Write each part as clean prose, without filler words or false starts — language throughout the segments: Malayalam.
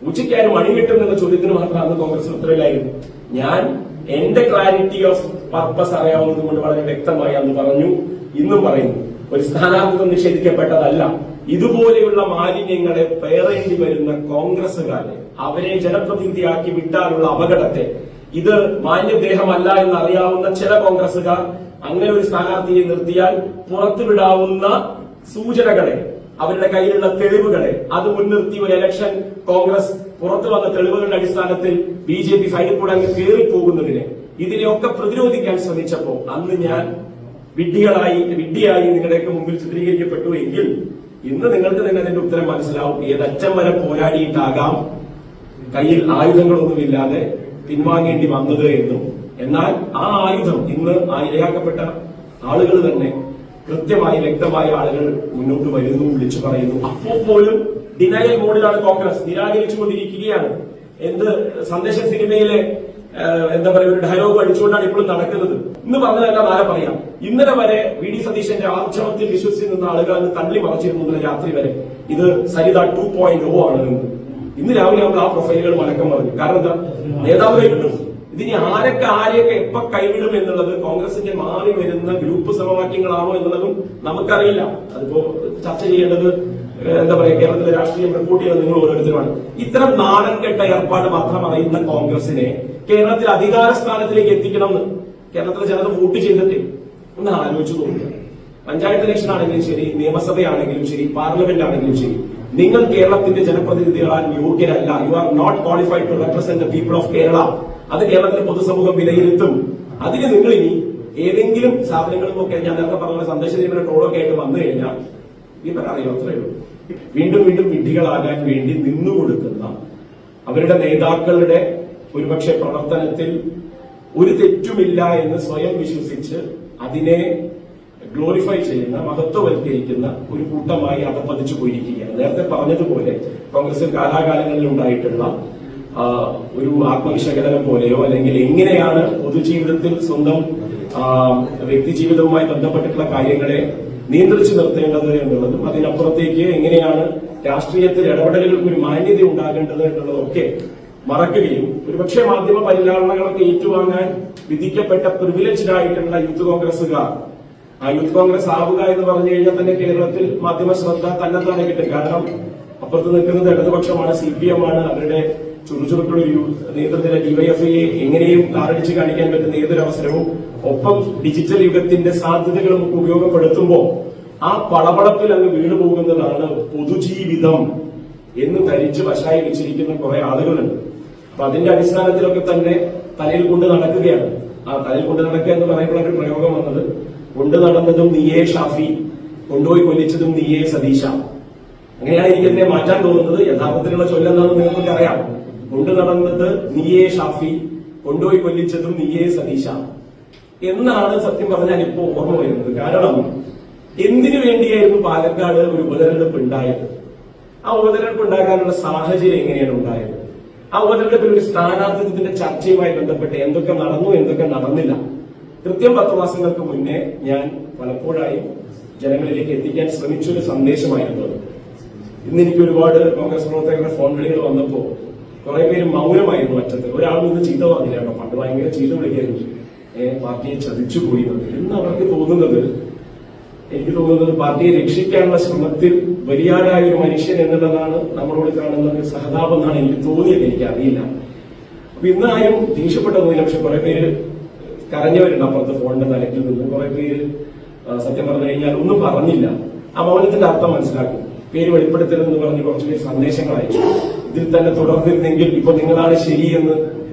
ഉച്ചയ്ക്കാരും അണികിട്ടും എന്ന ചോദ്യത്തിന് മാത്രം അന്ന് കോൺഗ്രസ് ഉത്തരവില്ലായിരുന്നു. ഞാൻ എന്റെ ക്ലാരിറ്റി ഓഫ് പർപ്പസ് അറിയാവുന്നത് കൊണ്ട് വളരെ വ്യക്തമായി അന്ന് പറഞ്ഞു, ഇന്നും പറയുന്നു. ഒരു സ്ഥാനാർത്ഥിത്വം നിഷേധിക്കപ്പെട്ടതല്ല. ഇതുപോലെയുള്ള മാലിന്യങ്ങളെ പേറേണ്ടി വരുന്ന കോൺഗ്രസുകാരെ, അവരെ ജനപ്രതിനിധിയാക്കി വിട്ടാലുള്ള അപകടത്തെ, ഇത് മാന്യദേഹമല്ല എന്നറിയാവുന്ന ചില കോൺഗ്രസുകാർ അങ്ങനെ ഒരു സ്ഥാനാർത്ഥിയെ നിർത്തിയാൽ പുറത്തുവിടാവുന്ന സൂചനകളെ, അവരുടെ കയ്യിലുള്ള തെളിവുകളെ അത് മുൻനിർത്തി ഒരു ഇലക്ഷൻ കോൺഗ്രസ് പുറത്തു വന്ന തെളിവുകളുടെ അടിസ്ഥാനത്തിൽ BJP സൈഡിൽ കൂടെ അങ്ങ് കയറിപ്പോകുന്നതിനെ, ഇതിനെയൊക്കെ പ്രതിരോധിക്കാൻ ശ്രമിച്ചപ്പോ അന്ന് ഞാൻ വിഡ്ഢിയായി നിങ്ങളുടെയൊക്കെ മുമ്പിൽ ചിത്രീകരിക്കപ്പെട്ടു എങ്കിൽ ഇന്ന് നിങ്ങൾക്ക് തന്നെ അതിന്റെ ഉത്തരം മനസ്സിലാവും. ഏതറ്റം വരെ പോരാടിയിട്ടാകാം കയ്യിൽ ആയുധങ്ങളൊന്നുമില്ലാതെ പിൻവാങ്ങേണ്ടി വന്നത് എന്നും. എന്നാൽ ആ ആയുധം ഇന്ന് ഇരയാക്കപ്പെട്ട ആളുകൾ തന്നെ കൃത്യമായി വ്യക്തമായ ആളുകൾ മുന്നോട്ട് വരുന്നു, വിളിച്ചു പറയുന്നു. അപ്പോൾ പോലും ഡിനയൽ മോഡിലാണ് കോൺഗ്രസ്, നിരാകരിച്ചുകൊണ്ടിരിക്കുകയാണ്. എന്ത് സന്ദേശം സിനിമയിലെ എന്താ പറയുക, ഒരു ഡയലോഗ് അടിച്ചുകൊണ്ടാണ് ഇപ്പോഴും നടക്കുന്നത്. ഇന്ന് പറഞ്ഞതെല്ലാം ആരെ പറയാം. ഇന്നലെ വരെ VD സതീശന്റെ ആർജവത്തിൽ വിശ്വസിച്ച് നിന്ന ആളുകൾ അന്ന് തള്ളി മറച്ചിരുന്നു. ഇന്നലെ രാത്രി വരെ ഇത് സരിത 2.0 ആണ്. ഇന്ന് രാവിലെ നമ്മൾ ആ പ്രൊഫൈലുകൾ മലക്കം പറഞ്ഞു. കാരണം എന്താ, നേതാവ് കൈവിടും. ഇതിനി ആരെയൊക്കെ എപ്പോ കൈവിടും എന്നുള്ളത് കോൺഗ്രസിന്റെ മാറി വരുന്ന ഗ്രൂപ്പ് സമവാക്യങ്ങളാണോ എന്നുള്ളതും നമുക്കറിയില്ല. അതിപ്പോ ചർച്ച ചെയ്യേണ്ടത് എന്താ പറയുക, കേരളത്തിലെ രാഷ്ട്രീയം റിപ്പോർട്ട് ചെയ്യുന്നത് നിങ്ങൾ ഓരോരുത്തരുമാണ്. ഇത്തരം നാടൻ കെട്ട ഏർപ്പാട് മാത്രം അറിയുന്ന കോൺഗ്രസിനെ കേരളത്തിൽ അധികാര സ്ഥാനത്തിലേക്ക് എത്തിക്കണമെന്ന് കേരളത്തിലെ ജനത വോട്ട് ചെയ്തിട്ട് ഒന്ന് ആലോചിച്ചു നോക്കുക. പഞ്ചായത്ത് ഇലക്ഷൻ ആണെങ്കിലും ശരി, നിയമസഭയാണെങ്കിലും ശരി, പാർലമെന്റ് ആണെങ്കിലും ശരി, നിങ്ങൾ കേരളത്തിന്റെ ജനപ്രതിനിധികളാൽ യോഗ്യരല്ല. You are not qualified to represent the people of Kerala. അത് കേരളത്തിലെ പൊതുസമൂഹം വിലയിരുത്തും. അതിന് നിങ്ങൾ ഇനി ഏതെങ്കിലും സാധനങ്ങളുമൊക്കെ ഞാൻ നേരത്തെ പറഞ്ഞ സന്ദേശത്തിന് ടോളൊക്കെ ആയിട്ട് വന്നു കഴിഞ്ഞാൽ ഇവരറിയോ, അത്രയേ ഉള്ളൂ. വീണ്ടും വീണ്ടും വിഡ്ഢികളാകാൻ വേണ്ടി നിന്നുകൊടുക്കുന്ന അവരുടെ നേതാക്കളുടെ ഒരുപക്ഷെ പ്രവർത്തനത്തിൽ ഒരു തെറ്റുമില്ല എന്ന് സ്വയം വിശ്വസിച്ച് അതിനെ ഗ്ലോറിഫൈ ചെയ്യുന്ന, മഹത്വവൽക്കരിക്കുന്ന ഒരു കൂട്ടമായി അധപ്പതിച്ചു പോയിരിക്കുകയാണ്. നേരത്തെ പറഞ്ഞതുപോലെ കോൺഗ്രസിൽ കാലാകാലങ്ങളിൽ ഉണ്ടായിട്ടുള്ള ഒരു ആത്മവിശകലനം പോലെയോ അല്ലെങ്കിൽ എങ്ങനെയാണ് പൊതുജീവിതത്തിൽ സ്വന്തം വ്യക്തിജീവിതവുമായി ബന്ധപ്പെട്ടിട്ടുള്ള കാര്യങ്ങളെ നിയന്ത്രിച്ചു നിർത്തേണ്ടത് എന്നുള്ളതും അതിനപ്പുറത്തേക്ക് എങ്ങനെയാണ് രാഷ്ട്രീയത്തിൽ ഇടപെടലുകൾക്ക് ഒരു മാന്യത ഉണ്ടാകേണ്ടത് എന്നുള്ളതൊക്കെ മറക്കുകയും ഒരുപക്ഷെ മാധ്യമ പരിലാളനകളൊക്കെ ഏറ്റുവാങ്ങാൻ വിധിക്കപ്പെട്ട പ്രിവിലേജ്ഡ് ആയിട്ടുള്ള യൂത്ത് കോൺഗ്രസുകാർ, ആ യൂത്ത് കോൺഗ്രസ് ആവുക എന്ന് പറഞ്ഞു കഴിഞ്ഞാൽ തന്നെ കേരളത്തിൽ മാധ്യമ ശ്രദ്ധ തന്നെ കിട്ടും. കാരണം അപ്പുറത്ത് നിൽക്കുന്നത് ഇടതുപക്ഷമാണ്, CPM ആണ്. അവരുടെ ചുറുചുറുക്കുള്ള ഒരു നേതൃത്വത്തിലെ DYFI എങ്ങനെയും കാറടിച്ച് കാണിക്കാൻ പറ്റുന്ന ഏതൊരവസരവും ഒപ്പം ഡിജിറ്റൽ യുഗത്തിന്റെ സാധ്യതകളും ഉപയോഗപ്പെടുത്തുമ്പോൾ ആ പളപളപ്പിൽ അങ്ങ് വീണുപോകുന്നതാണ് പൊതുജീവിതം എന്ന് ധരിച്ച് വശായി വെച്ചിരിക്കുന്ന കുറെ ആളുകളുണ്ട്. അപ്പൊ അതിന്റെ അടിസ്ഥാനത്തിലൊക്കെ തന്നെ തലയിൽ കൊണ്ട് നടക്കുകയാണ്. ആ തലയിൽ കൊണ്ട് നടക്കുക എന്ന് പറയുമ്പോൾ ഒരു പ്രയോഗം വന്നത്, കൊണ്ട് നടന്നതും നീയേ ഷാഫി, കൊണ്ടുപോയി കൊല്ലിച്ചതും നീയേ സതീശ. അങ്ങനെയാണ് എനിക്കെതിരെ മാറ്റാൻ തോന്നുന്നത്. യഥാർത്ഥത്തിലുള്ള ചൊല്ലെന്താണെന്ന് നിങ്ങൾക്ക് അറിയാം. കൊണ്ടു നടന്നത് നീയേ ഷാഫി, കൊണ്ടുപോയി കൊല്ലിച്ചതും നീയേ സതീശ എന്നാണ് സത്യം പറഞ്ഞാൽ ഇപ്പോ ഓർമ്മ വരുന്നത്. കാരണം എന്തിനു വേണ്ടിയായിരുന്നു പാലക്കാട് ഒരു ഉപതെരഞ്ഞെടുപ്പ് ഉണ്ടായത്? ആ ഉപതെരഞ്ഞെടുപ്പ് ഉണ്ടാകാനുള്ള സാഹചര്യം എങ്ങനെയാണ് ഉണ്ടായത്? ആ ഉപതെരഞ്ഞെടുപ്പിൽ ഒരു സ്ഥാനാർത്ഥിത്വത്തിന്റെ ചർച്ചയുമായി ബന്ധപ്പെട്ട് എന്തൊക്കെ നടന്നു, എന്തൊക്കെ നടന്നില്ല, കൃത്യം 10 മാസങ്ങൾക്ക് മുന്നേ ഞാൻ പലപ്പോഴായി ജനങ്ങളിലേക്ക് എത്തിക്കാൻ ശ്രമിച്ചൊരു സന്ദേശമായിരുന്നു. ഇന്ന് എനിക്ക് ഒരുപാട് കോൺഗ്രസ് പ്രവർത്തകരുടെ ഫോൺ വിളികൾ വന്നപ്പോ കുറെ പേര് മൗനമായിരുന്നു. അറ്റത്ത് ഒരാളൊന്നും ചീത്ത പറഞ്ഞില്ല കേട്ടോ. പണ്ട് ഭയങ്കര ചീത്ത വിളിക്കായിരുന്നു, പാർട്ടിയെ ചതിച്ചുപോയി എന്ന് അവർക്ക് തോന്നുന്നത്. എനിക്ക് തോന്നുന്നത് പാർട്ടിയെ രക്ഷിക്കാനുള്ള ശ്രമത്തിൽ വലിയാരായ ഒരു മനുഷ്യൻ എന്നുള്ളതാണ് നമ്മളോട് കാണുന്ന ഒരു സഹതാപം എന്നാണ് എനിക്ക് തോന്നിയത്. എനിക്കറിയില്ല. അപ്പൊ ഇന്ന് ആരും ദേഷ്യപ്പെട്ടതൊന്നുമില്ല. പക്ഷെ കുറെ പേര് കരഞ്ഞവരുണ്ട് അപ്പുറത്ത് ഫോണിന്റെ തലക്കിൽ നിന്ന്. കുറെ പേര് സത്യം പറഞ്ഞു കഴിഞ്ഞാൽ ഒന്നും പറഞ്ഞില്ല. ആ മൗനത്തിന്റെ അർത്ഥം മനസ്സിലാക്കും. പേര് വെളിപ്പെടുത്തരുതെന്ന് പറഞ്ഞ് കുറച്ചുപേർ സന്ദേശങ്ങൾ അയച്ചു. ഇതിൽ തന്നെ തുടർന്നിരുന്നെങ്കിൽ ഇപ്പൊ നിങ്ങളാണ് ശരിയെന്ന്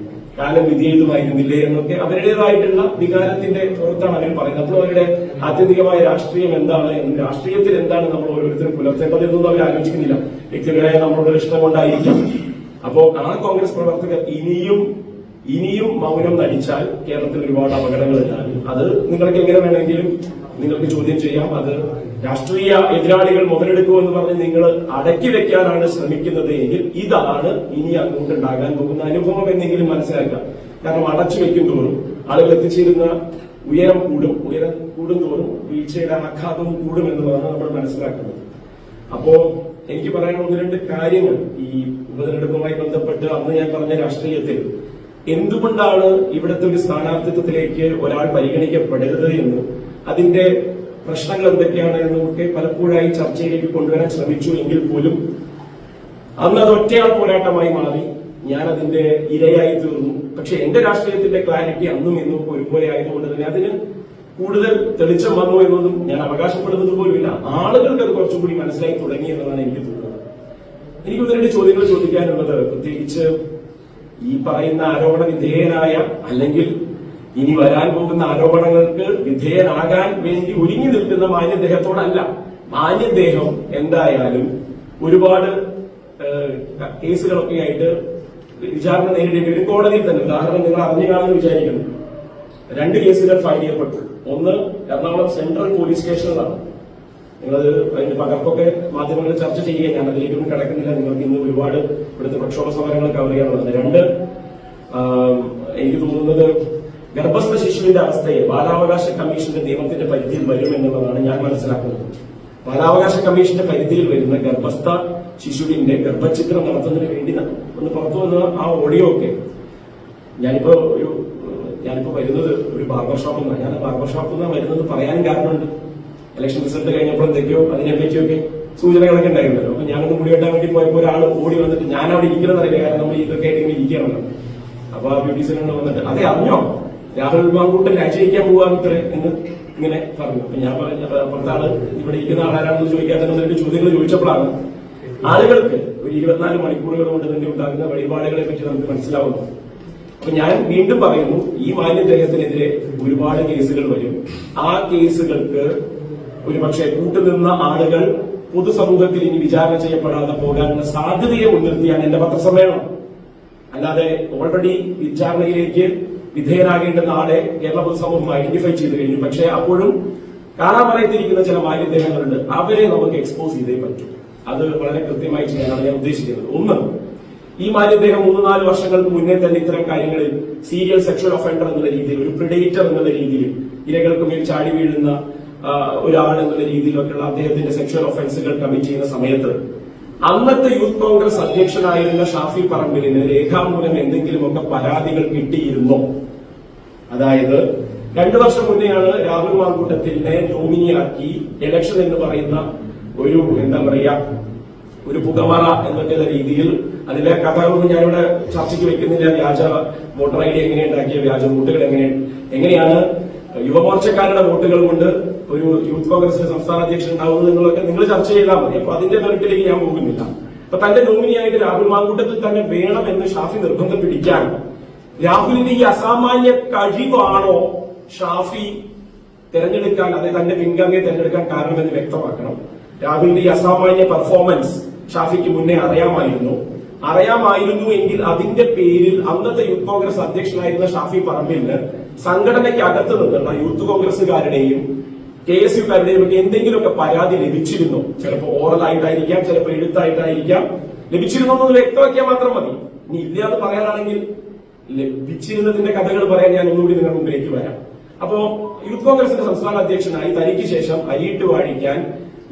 കാലം വിധി എഴുതുമായിരുന്നില്ലേ എന്നൊക്കെ അവരുടേതായിട്ടുള്ള വികാരത്തിന്റെ പുറത്താണ് അവർ പറയുന്നത്. അപ്പോൾ അവരുടെ ആത്യന്തികമായ രാഷ്ട്രീയം എന്താണ്, രാഷ്ട്രീയത്തിൽ എന്താണ് നമ്മൾ ഓരോരുത്തരും പുലർത്തേണ്ടത് എന്നൊന്നും അവർ ആലോചിക്കുന്നില്ല. വ്യക്തികളായ നമ്മളുടെ ഇഷ്ടം കൊണ്ടായിരിക്കാം. അപ്പോ ആ കോൺഗ്രസ് പ്രവർത്തകർ ഇനിയും മൗനം നടിച്ചാൽ കേരളത്തിൽ ഒരുപാട് അപകടങ്ങൾ ഉണ്ടാകും. അത് നിങ്ങൾക്ക് എങ്ങനെ വേണമെങ്കിലും നിങ്ങൾക്ക് ചോദ്യം ചെയ്യാം. അത് രാഷ്ട്രീയ എതിരാളികൾ മുതലെടുക്കുമെന്ന് പറഞ്ഞ് നിങ്ങൾ അടക്കി വെക്കാനാണ് ശ്രമിക്കുന്നത് എങ്കിൽ ഇതാണ് ഇനി അങ്ങോട്ടുണ്ടാകാൻ പോകുന്ന അനുഭവം എന്നെങ്കിലും മനസ്സിലാക്കാം. കാരണം അടച്ചു വെക്കും തോറും ആളുകൾ എത്തിച്ചേരുന്ന ഉയരം കൂടും തോറും വീഴ്ചയുടെ ആഘാതവും കൂടും എന്നുള്ളതാണ് നമ്മൾ മനസ്സിലാക്കുന്നത്. അപ്പോ എനിക്ക് പറയാനുള്ള ഒന്ന് രണ്ട് കാര്യങ്ങൾ ഈ ഉപതെരഞ്ഞെടുപ്പുമായി ബന്ധപ്പെട്ട് അന്ന് ഞാൻ പറഞ്ഞ രാഷ്ട്രീയത്തിൽ എന്തുകൊണ്ടാണ് ഇവിടുത്തെ ഒരു സ്ഥാനാർത്ഥിത്വത്തിലേക്ക് ഒരാൾ പരിഗണിക്കപ്പെടരുത് എന്നും അതിന്റെ പ്രശ്നങ്ങൾ എന്തൊക്കെയാണ് എന്നൊക്കെ പലപ്പോഴായി ചർച്ചയിലേക്ക് കൊണ്ടുവരാൻ ശ്രമിച്ചു എങ്കിൽ പോലും അന്ന് അത് ഒറ്റയാൾ പോരാട്ടമായി മാറി. ഞാൻ അതിന്റെ ഇരയായി തീർന്നു. പക്ഷെ എന്റെ രാഷ്ട്രീയത്തിന്റെ ക്ലാരിറ്റി അന്നും ഇന്നും ഒരുപോലെ ആയതുകൊണ്ട് തന്നെ അതിന് കൂടുതൽ തെളിച്ചം വന്നു എന്നൊന്നും ഞാൻ അവകാശപ്പെടുന്നത് പോലുമില്ല. ആളുകൾക്ക് അത് കുറച്ചുകൂടി മനസ്സിലായി തുടങ്ങി എന്നതാണ് എനിക്ക് തോന്നുന്നത്. എനിക്ക് ഒന്ന് രണ്ട് ചോദ്യങ്ങൾ ചോദിക്കാനുള്ളത്, പ്രത്യേകിച്ച് ഈ പറയുന്ന ആരോപണ വിധേയനായ അല്ലെങ്കിൽ ഇനി വരാൻ പോകുന്ന ആരോപണങ്ങൾക്ക് വിധേയനാകാൻ വേണ്ടി ഒരുങ്ങി നിൽക്കുന്ന മാന്യദേഹത്തോടല്ല. മാന്യദേഹം എന്തായാലും ഒരുപാട് കേസുകളൊക്കെ ആയിട്ട് വിചാരണ നേരിടേണ്ടി വരും കോടതിയിൽ തന്നെ. ഉദാഹരണം നിങ്ങൾ അറിഞ്ഞു കാണുമെന്ന് വിചാരിക്കുന്നു. 2 കേസുകൾ ഫയൽ ചെയ്യപ്പെട്ടു. ഒന്ന് എറണാകുളം സെൻട്രൽ പോലീസ് സ്റ്റേഷനിലാണ്. നിങ്ങളത് അതിന്റെ പകർപ്പൊക്കെ മാധ്യമങ്ങളിൽ ചർച്ച ചെയ്യുക, ഞാൻ അതിലേക്കൊന്നും കിടക്കുന്നില്ല. നിങ്ങൾക്ക് ഇന്ന് ഒരുപാട് ഇവിടുത്തെ പ്രക്ഷോഭ സമരങ്ങൾ കവർ ചെയ്യാനുള്ളത്. 2, എനിക്ക് തോന്നുന്നത് ഗർഭസ്ഥ ശിശുവിന്റെ അവസ്ഥയെ ബാലാവകാശ കമ്മീഷന്റെ നിയമത്തിന്റെ പരിധിയിൽ വരും എന്നുള്ളതാണ് ഞാൻ മനസ്സിലാക്കുന്നത്. ബാലാവകാശ കമ്മീഷന്റെ പരിധിയിൽ വരുന്ന ഗർഭസ്ഥ ശിശുവിന്റെ ഗർഭചിത്രം നടത്തുന്നതിന് വേണ്ടി ഒന്ന് പുറത്തു വന്ന ആ ഓഡിയോ ഒക്കെ ഞാനിപ്പോ വരുന്നത് ഒരു ബാർബർ ഷോപ്പിൽ നിന്നാണ്. ഞാൻ ബാർബർ ഷോപ്പിൽ നിന്നാണ് വരുന്നത് പറയാനും കാരണമുണ്ട്. ഇലക്ഷൻ റിസൾട്ട് കഴിഞ്ഞപ്പോൾ എന്തൊക്കെയോ അതിനെപ്പറ്റിയൊക്കെ സൂചനകളൊക്കെ ഉണ്ടായിരുന്നല്ലോ. അപ്പൊ ഞാനൊന്ന് മുടി വെട്ടാൻ വേണ്ടി പോയപ്പോൾ ഒരാൾ ഓടി വന്നിട്ട് ഞാൻ അവിടെ ഇരിക്കണമെന്നറിയില്ല, കാരണം നമ്മൾ ഇതൊക്കെ ആയിട്ട് ഇങ്ങനെ ഇരിക്കുകയാണല്ലോ. അപ്പൊ ആ ബ്യൂട്ടി സെന്ററിൽ വന്നിട്ട് അതെ അറിഞ്ഞോ രാഹുൽ മാങ്കൂട്ടൻ രാജിവെക്കാൻ പോവാന്നത്രേ എന്ന് ഇങ്ങനെ പറഞ്ഞു. അപ്പൊ ഞാൻ പറഞ്ഞ പുറത്താള് ഇവിടെ ഇരിക്കുന്ന ആളാരാണെന്ന് ചോദിക്കാത്ത ചോദ്യങ്ങൾ ചോദിച്ചപ്പോഴാണ് ആളുകൾക്ക് ഒരു 24 മണിക്കൂറുകൾ കൊണ്ട് തന്നെ ഉണ്ടാകുന്ന വഴിപാടുകളെ പറ്റി നമുക്ക് മനസ്സിലാവുന്നു. അപ്പൊ ഞാൻ വീണ്ടും പറയുന്നു, ഈ മാന്യദേഹത്തിനെതിരെ ഒരുപാട് കേസുകൾ വരും. ആ കേസുകൾക്ക് ഒരുപക്ഷെ കൂട്ടുനിന്ന ആളുകൾ പൊതുസമൂഹത്തിൽ ഇനി വിചാരണ ചെയ്യപ്പെടാതെ പോകാനുള്ള സാധ്യതയെ മുൻനിർത്തിയാണ് എന്റെ പത്രസമ്മേളനം. അല്ലാതെ ഓൾറെഡി വിചാരണയിലേക്ക് വിധേയനാകേണ്ടുന്ന ആളെ കേരള പൊതുസമൂഹം ഐഡന്റിഫൈ ചെയ്തു കഴിഞ്ഞു. പക്ഷെ അപ്പോഴും കാണാൻ പറയത്തിരിക്കുന്ന ചില മാന്യദേഹങ്ങളുണ്ട്, അവരെ നമുക്ക് എക്സ്പോസ് ചെയ്തേ പറ്റൂ. അത് വളരെ കൃത്യമായി ചെയ്യാനാണ് ഞാൻ ഉദ്ദേശിക്കുന്നത്. ഒന്ന്, ഈ മാന്യദേഹം 3-4 വർഷങ്ങൾക്ക് മുന്നേ തന്നെ ഇത്തരം കാര്യങ്ങളിൽ സീരിയൽ സെക്ഷൽ ഒഫൻഡർ എന്നുള്ള രീതിയിൽ, ഒരു പ്രിഡേറ്റർ എന്നുള്ള രീതിയിൽ, ഇരകൾക്ക് മേൽ ചാടി വീഴുന്ന ഒരാൾ എന്നുള്ള രീതിയിലൊക്കെയുള്ള അദ്ദേഹത്തിന്റെ സെക്ഷൽ ഒഫൻസുകൾ കമ്മിറ്റ് ചെയ്യുന്ന സമയത്ത് അന്നത്തെ യൂത്ത് കോൺഗ്രസ് അധ്യക്ഷനായിരുന്ന ഷാഫി പറമ്പിലിന് രേഖാമൂലം എന്തെങ്കിലുമൊക്കെ പരാതികൾ കിട്ടിയിരുന്നോ? അതായത് 2 വർഷം മുന്നെയാണ് രാഹുൽ മാങ്കൂട്ടത്തിനെ നോമിനിയാക്കി ഇലക്ഷൻ എന്ന് പറയുന്ന ഒരു ഒരു പുകമറ എന്നുള്ള രീതിയിൽ, അതിലെ കഥകളൊന്നും ഞാനിവിടെ ചർച്ചയ്ക്ക് വെക്കുന്നില്ല. വ്യാജ വോട്ടർ ഐ ഡി എങ്ങനെ ഉണ്ടാക്കിയ, വ്യാജ വോട്ടുകൾ എങ്ങനെയാണ് യുവമോർച്ചക്കാരുടെ വോട്ടുകൾ കൊണ്ട് ഒരു യൂത്ത് കോൺഗ്രസിന്റെ സംസ്ഥാന അധ്യക്ഷൻ ഉണ്ടാവുന്നത് എന്നുള്ളതൊക്കെ നിങ്ങൾ ചർച്ച ചെയ്താൽ മതി. അപ്പൊ അതിന്റെ മെറിറ്റിലേക്ക് ഞാൻ പോകുന്നില്ല. അപ്പൊ തന്റെ നോമിനിയായിട്ട് രാഹുൽ മാങ്കൂട്ടത്തിൽ തന്നെ വേണമെന്ന് ഷാഫി നിർബന്ധം പിടിക്കാൻ രാഹുലിന്റെ ഈ അസാമാന്യ കഴിവാണോ ഷാഫി തെരഞ്ഞെടുക്കാൻ, അതായത് തന്റെ പിൻഗാമിയെ തെരഞ്ഞെടുക്കാൻ കാരണമെന്ന് വ്യക്തമാക്കണം. രാഹുലിന്റെ ഈ അസാമാന്യ പെർഫോമൻസ് ഷാഫിക്ക് മുന്നേ അറിയാമായിരുന്നു എങ്കിൽ അതിന്റെ പേരിൽ അന്നത്തെ യൂത്ത് കോൺഗ്രസ് അധ്യക്ഷനായിരുന്ന ഷാഫി പറമ്പിലിന് സംഘടനയ്ക്ക് അകത്ത് നിന്നുള്ള യൂത്ത് കോൺഗ്രസുകാരുടെയും KSUക്കാരുടെയും ഒക്കെ എന്തെങ്കിലുമൊക്കെ പരാതി ലഭിച്ചിരുന്നോ? ചിലപ്പോൾ ഓറൽ ആയിട്ടായിരിക്കാം, ചിലപ്പോൾ എഴുത്തായിട്ടായിരിക്കാം. ലഭിച്ചിരുന്നോ എന്ന് വ്യക്തമാക്കിയാൽ മാത്രം മതി. ഇനി ഇല്ലാതെ പറയാനാണെങ്കിൽ ലഭിച്ചിരുന്നതിന്റെ കഥകൾ പറയാൻ ഞാൻ ഒന്നുകൂടി നിങ്ങളുടെ മുമ്പിലേക്ക് വരാം. അപ്പോ യൂത്ത് കോൺഗ്രസിന്റെ സംസ്ഥാന അധ്യക്ഷനായി തനിക്ക് ശേഷം അരിയിട്ട് വാഴിക്കാൻ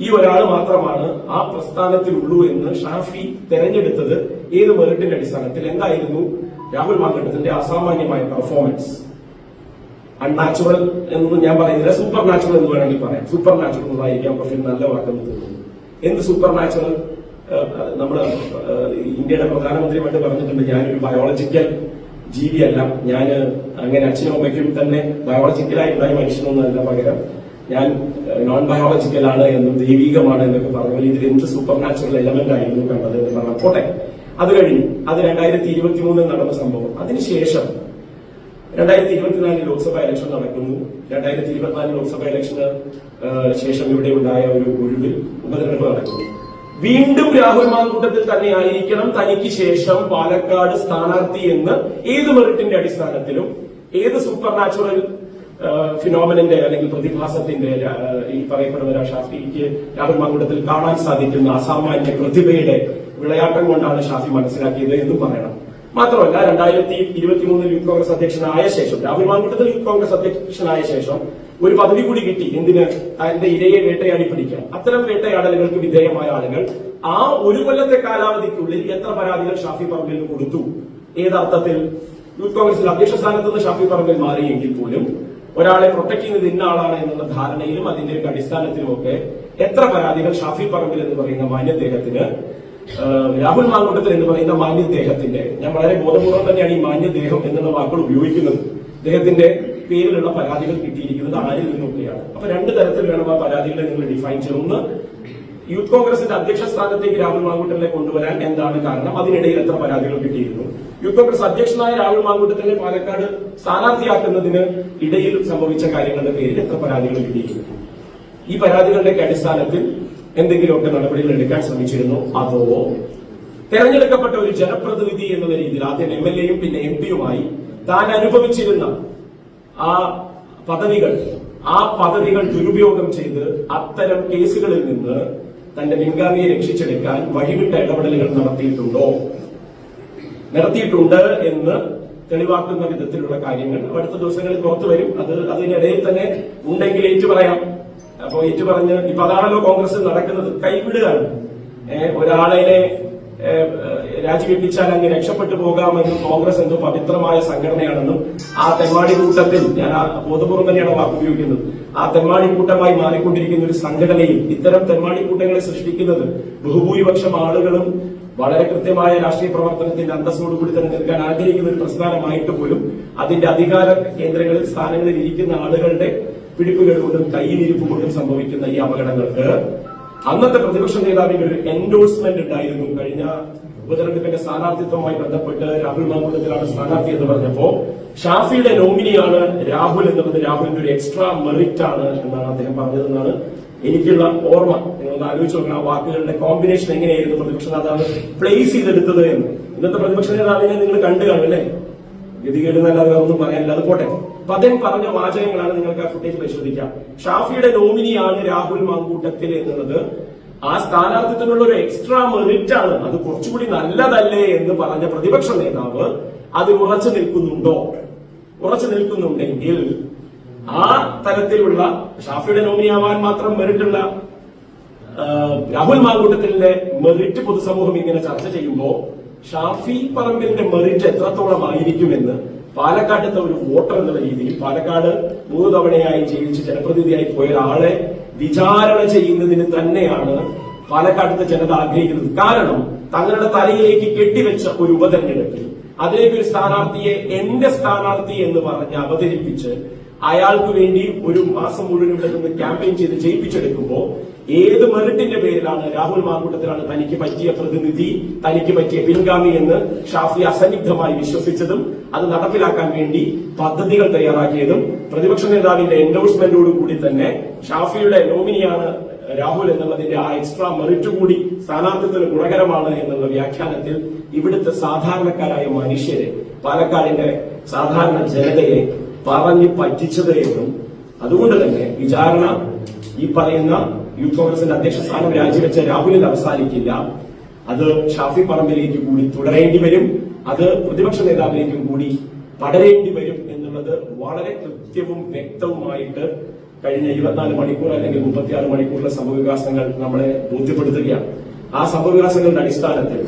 ഈ ഒരാൾ മാത്രമാണ് ആ പ്രസ്ഥാനത്തിലുള്ളൂ എന്ന് ഷാഫി തെരഞ്ഞെടുത്തത് ഏത് മെറിറ്റിന്റെ അടിസ്ഥാനത്തിൽ? എന്തായിരുന്നു രാഹുൽ മാങ്കൂട്ടത്തിന്റെ അസാമാന്യമായ പെർഫോമൻസ്? അൺനാച്ചുറൽ എന്നൊന്നും ഞാൻ പറയുന്നില്ല, സൂപ്പർ നാച്ചുറൽ എന്ന് വേണമെങ്കിൽ പറയാം. സൂപ്പർ നാച്ചുറൽ എന്നായിരിക്കാം പക്ഷേ നല്ല വാക്കെന്ന് തോന്നുന്നു. എന്ത് സൂപ്പർ നാച്ചുറൽ? നമ്മുടെ ഇന്ത്യയുടെ പ്രധാനമന്ത്രിയുമായിട്ട് പറഞ്ഞിട്ടുണ്ട്, ഞാനൊരു ബയോളജിക്കൽ ജീവിയല്ല, ഞാൻ അങ്ങനെ അച്ഛനും അമ്മയ്ക്കും തന്നെ ബയോളജിക്കലായിട്ടുണ്ടായ മനുഷ്യനൊന്നുമല്ല, പകരം ഞാൻ നോൺ ബയോളജിക്കൽ ആണ് എന്നും ദൈവികമാണ് എന്നൊക്കെ പറഞ്ഞാൽ ഇതിൽ എന്ത് സൂപ്പർ നാച്ചുറൽ എലമെന്റ് ആയിരുന്നു കണ്ടത് എന്ന് പറഞ്ഞാൽ പോട്ടെ. അത് കഴിഞ്ഞു. അത് 2023 നടന്ന സംഭവം. അതിനുശേഷം 2024 ലോക്സഭാ ഇലക്ഷൻ നടക്കുന്നു. 2024 ലോക്സഭാ ഇലക്ഷന് ശേഷം ഇവിടെ ഉണ്ടായ ഒരു ഒഴിവിൽ ഉപതെരഞ്ഞെടുപ്പ് നടക്കുന്നു. വീണ്ടും രാഹുൽ മാങ്കൂട്ടത്തിൽ തന്നെ ആയിരിക്കണം തനിക്ക് ശേഷം പാലക്കാട് സ്ഥാനാർത്ഥി എന്ന് ഏത് മെറിറ്റിന്റെ അടിസ്ഥാനത്തിലും, ഏത് സൂപ്പർ നാച്ചുറൽ ഫിനോമിനന്റെ അല്ലെങ്കിൽ പ്രതിഭാസത്തിന്റെ ഈ പറയപ്പെടുന്ന ഷാഫിക്ക് രാഹുൽ മാങ്കൂട്ടത്തിൽ കാണാൻ സാധിക്കുന്ന അസാമാന്യ പ്രതിഭയുടെ വിളയാട്ടം കൊണ്ടാണ് ഷാഫി മനസ്സിലാക്കിയത് എന്നും പറയണം. മാത്രമല്ല 2023 യൂത്ത് കോൺഗ്രസ് അധ്യക്ഷനായ ശേഷം, രാഹുൽ മാങ്കൂട്ടത്തിൽ യൂത്ത് കോൺഗ്രസ് അധ്യക്ഷനായ ശേഷം ഒരു പദവി കൂടി കിട്ടി. എന്തിന്? തന്റെ ഇരയെ വേട്ടയാടി പിടിക്കാൻ. അത്തരം വേട്ടയാടലുകൾക്ക് വിധേയമായ ആളുകൾ ആ ഒരു കൊല്ലത്തെ കാലാവധിക്കുള്ളിൽ എത്ര പരാതികൾ ഷാഫി പറമ്പിലിന് കൊടുത്തു? ഏതർത്ഥത്തിൽ? യൂത്ത് കോൺഗ്രസിന്റെ അധ്യക്ഷ സ്ഥാനത്ത് നിന്ന് ഷാഫി പറമ്പിൽ മാറിയെങ്കിൽ പോലും ഒരാളെ പ്രൊട്ടക്ട് ചെയ്യുന്നത് ഇന്ന ആളാണ് എന്നുള്ള ധാരണയിലും അതിന്റെ അടിസ്ഥാനത്തിലുമൊക്കെ എത്ര പരാതികൾ ഷാഫി പറമ്പിൽ എന്ന് പറയുന്ന മാന്യദേഹത്തിന്, രാഹുൽ മാങ്കൂട്ടത്തിൽ എന്ന് പറയുന്ന മാന്യദേഹത്തിന്റെ, ഞാൻ വളരെ ബോധപൂർവ്വം തന്നെയാണ് ഈ മാന്യദേഹം എന്നുള്ള വാക്കുകൾ ഉപയോഗിക്കുന്നത്, അദ്ദേഹത്തിന്റെ പേരിലുള്ള പരാതികൾ കിട്ടിയിരിക്കുന്നത് ആരിൽ നിന്നൊക്കെയാണ്. അപ്പൊ രണ്ട് തരത്തിൽ വേണം ആ പരാതികളെ നിങ്ങൾ ഡിഫൈൻ ചെയ്യുന്നത്. ഒന്ന്, യൂത്ത് കോൺഗ്രസിന്റെ അധ്യക്ഷ സ്ഥാനത്തേക്ക് രാഹുൽ മാങ്കൂട്ടത്തിനെ കൊണ്ടുവരാൻ എന്താണ് കാരണം, അതിനിടയിൽ എത്ര പരാതികൾ കിട്ടിയിരുന്നു? യൂത്ത് കോൺഗ്രസ് അധ്യക്ഷനായ രാഹുൽ മാങ്കൂട്ടത്തിനെ പാലക്കാട് സ്ഥാനാർത്ഥിയാക്കുന്നതിന് ഇടയിൽ സംഭവിച്ച കാര്യങ്ങളുടെ പേരിൽ എത്ര പരാതികൾ കിട്ടിയിരുന്നു? ഈ പരാതികളുടെയൊക്കെ അടിസ്ഥാനത്തിൽ എന്തെങ്കിലുമൊക്കെ നടപടികൾ എടുക്കാൻ ശ്രമിച്ചിരുന്നു? അതോ തെരഞ്ഞെടുക്കപ്പെട്ട ഒരു ജനപ്രതിനിധി എന്നുള്ള രീതിയിൽ ആദ്യം MLA-യും പിന്നെ MP-യുമായി താൻ അനുഭവിച്ചിരുന്ന ആ പദവികൾ ദുരുപയോഗം ചെയ്ത് അത്തരം കേസുകളിൽ നിന്ന് തന്റെ പിൻഗാമിയെ രക്ഷിച്ചെടുക്കാൻ വഴിവിട്ട ഇടപെടലുകൾ നടത്തിയിട്ടുണ്ട് എന്ന് തെളിവാക്കുന്ന വിധത്തിലുള്ള കാര്യങ്ങൾ അടുത്ത ദിവസങ്ങളിൽ പുറത്തു വരും. അതിനിടയിൽ തന്നെ ഉണ്ടെങ്കിൽ ഏറ്റുപറയാം. അപ്പൊ ഏറ്റുപറഞ്ഞ് ഇപ്പൊ അതാണല്ലോ കോൺഗ്രസിൽ നടക്കുന്നത്, കൈവിടുകയാണ്. ഒരാളെ രാജിവെപ്പിച്ചാൽ അങ്ങ് രക്ഷപ്പെട്ടു പോകാമെന്നും കോൺഗ്രസ് എന്തോ പവിത്രമായ സംഘടനയാണെന്നും ആ തെമ്മാടി കൂട്ടത്തിൽ, ഞാൻ ബോധപൂർവ്വം തന്നെയാണ് വാക്ക് ഉപയോഗിക്കുന്നത്, ആ തെമ്മാടി കൂട്ടമായി മാറിക്കൊണ്ടിരിക്കുന്ന ഒരു സംഘടനയിൽ ഇത്തരം തെമ്മാടി കൂട്ടങ്ങളെ സൃഷ്ടിക്കുന്നത് ബഹുഭൂരിപക്ഷം ആളുകളും വളരെ കൃത്യമായ രാഷ്ട്രീയ പ്രവർത്തനത്തിന്റെ അന്തസ്സോടുകൂടി തന്നെ നിൽക്കാൻ ആഗ്രഹിക്കുന്ന ഒരു പ്രസ്ഥാനമായിട്ട് പോലും അതിന്റെ അധികാര കേന്ദ്രങ്ങളിൽ സ്ഥാനങ്ങളിൽ ഇരിക്കുന്ന ആളുകളുടെ പിടിപ്പുകൾ കൊണ്ടും കയ്യിലിരിപ്പ് കൊണ്ടും സംഭവിക്കുന്ന ഈ അപകടങ്ങൾക്ക് അന്നത്തെ പ്രതിപക്ഷ നേതാവിന്റെ ഒരു എൻഡോഴ്സ്മെന്റ് ഉണ്ടായിരുന്നു. കഴിഞ്ഞ ഉപതെരഞ്ഞെടുപ്പിന്റെ സ്ഥാനാർത്ഥിത്വവുമായി ബന്ധപ്പെട്ട് രാഹുൽ മാങ്കൂട്ടത്തിലാണ് സ്ഥാനാർത്ഥി എന്ന് പറഞ്ഞപ്പോ ഷാഫിയുടെ നോമിനിയാണ് രാഹുൽ എന്നുള്ളത് രാഹുലിന്റെ ഒരു എക്സ്ട്രാ മെറിറ്റ് ആണ് എന്നാണ് അദ്ദേഹം പറഞ്ഞതെന്നാണ് എനിക്കുള്ള ഓർമ്മ. നിങ്ങളൊന്ന് ആലോചിച്ച് നോക്കണം, ആ വാക്കുകളുടെ കോമ്പിനേഷൻ എങ്ങനെയായിരുന്നു പ്രതിപക്ഷ നേതാവ് പ്ലേസ് ചെയ്തെടുത്തത് എന്ന്. ഇന്നത്തെ പ്രതിപക്ഷ നേതാവിനെ നിങ്ങൾ കണ്ടു കാണും അല്ലേ? ഗതികേടുന്നല്ലാതെ ഒന്നും പറയാനില്ല, അത് പോട്ടെ. അപ്പൊ അദ്ദേഹം പറഞ്ഞ വാചകങ്ങളാണ്, നിങ്ങൾക്ക് ആ ഫുട്ടേജ് പരിശോധിക്കാം. ഷാഫിയുടെ നോമിനിയാണ് രാഹുൽ മാങ്കൂട്ടത്തിൽ എന്നുള്ളത് ആ സ്ഥാനാർത്ഥിത്വത്തിനുള്ള ഒരു എക്സ്ട്രാ മെറിറ്റ് ആണ്, അത് കുറച്ചുകൂടി നല്ലതല്ലേ എന്ന് പറഞ്ഞ പ്രതിപക്ഷ നേതാവ് അതിൽ ഉറച്ചു നിൽക്കുന്നുണ്ടെങ്കിൽ ആ തരത്തിലുള്ള ഷാഫിയുടെ നോമിനിയാവാൻ മാത്രം മെറിറ്റുള്ള രാഹുൽ മാങ്കൂട്ടത്തിന്റെ മെറിറ്റ് പൊതുസമൂഹം ഇങ്ങനെ ചർച്ച ചെയ്യുമ്പോൾ ഷാഫി പറമ്പിലിന്റെ മെറിറ്റ് എത്രത്തോളം ആയിരിക്കുമെന്ന് പാലക്കാട്ടത്തെ ഒരു വോട്ടർ എന്നുള്ള രീതിയിൽ, പാലക്കാട് 3 തവണയായി ജയിച്ച് ജനപ്രതിനിധിയായി പോയ ഒരാളെ വിചാരണ ചെയ്യുന്നതിന് തന്നെയാണ് പാലക്കാട്ടത്തെ ജനത ആഗ്രഹിക്കുന്നത്. കാരണം തങ്ങളുടെ തലയിലേക്ക് കെട്ടിവെച്ച ഒരു ഉപതെരഞ്ഞെടുപ്പിൽ അതിലേക്ക് ഒരു സ്ഥാനാർത്ഥിയെ എന്റെ സ്ഥാനാർത്ഥി എന്ന് പറഞ്ഞ് അവതരിപ്പിച്ച് അയാൾക്ക് വേണ്ടി ഒരു മാസം മുഴുവൻ ഇവിടെ നിന്ന് ക്യാമ്പയിൻ ചെയ്ത് ജയിപ്പിച്ചെടുക്കുമ്പോൾ ഏത് മെറിറ്റിന്റെ പേരിലാണ് രാഹുൽ മാങ്കൂട്ടത്തിലാണ് തനിക്ക് പറ്റിയ പ്രതിനിധി, തനിക്ക് പറ്റിയ പിൻഗാമി എന്ന് ഷാഫി അസന്നിഗ്ധമായി വിശ്വസിച്ചതും അത് നടപ്പിലാക്കാൻ വേണ്ടി പദ്ധതികൾ തയ്യാറാക്കിയതും പ്രതിപക്ഷ നേതാവിന്റെ എൻഡോഴ്സ്മെന്റോടുകൂടി തന്നെ ഷാഫിയുടെ നോമിനിയാണ് രാഹുൽ എന്നുള്ളതിന്റെ ആ എക്സ്ട്രാ മെറിറ്റ് കൂടി സ്ഥാനാർത്ഥിത്വത്തിന് ഗുണകരമാണ് എന്നുള്ള വ്യാഖ്യാനത്തിൽ ഇവിടുത്തെ സാധാരണക്കാരായ മനുഷ്യരെ, പാലക്കാടിന്റെ സാധാരണ ജനതയെ പറഞ്ഞു പറ്റിച്ചത് എന്നും അതുകൊണ്ട് തന്നെ വിചാരണ ഈ പറയുന്ന യൂത്ത് കോൺഗ്രസിന്റെ അധ്യക്ഷ സ്ഥാനം രാജിവെച്ച രാഹുലിൽ അവസാനിക്കില്ല, അത് ഷാഫി പറമ്പിലേക്ക് കൂടി തുടരേണ്ടി വരും, അത് പ്രതിപക്ഷ നേതാവിലേക്കും കൂടി പടരേണ്ടി വരും എന്നുള്ളത് വളരെ കൃത്യവും വ്യക്തവുമായിട്ട് കഴിഞ്ഞ 24 മണിക്കൂർ അല്ലെങ്കിൽ 36 മണിക്കൂറിലെ സംഭവവികാസങ്ങൾ നമ്മളെ ബോധ്യപ്പെടുത്തുകയാണ്. ആ സംഭവവികാസങ്ങളുടെ അടിസ്ഥാനത്തിൽ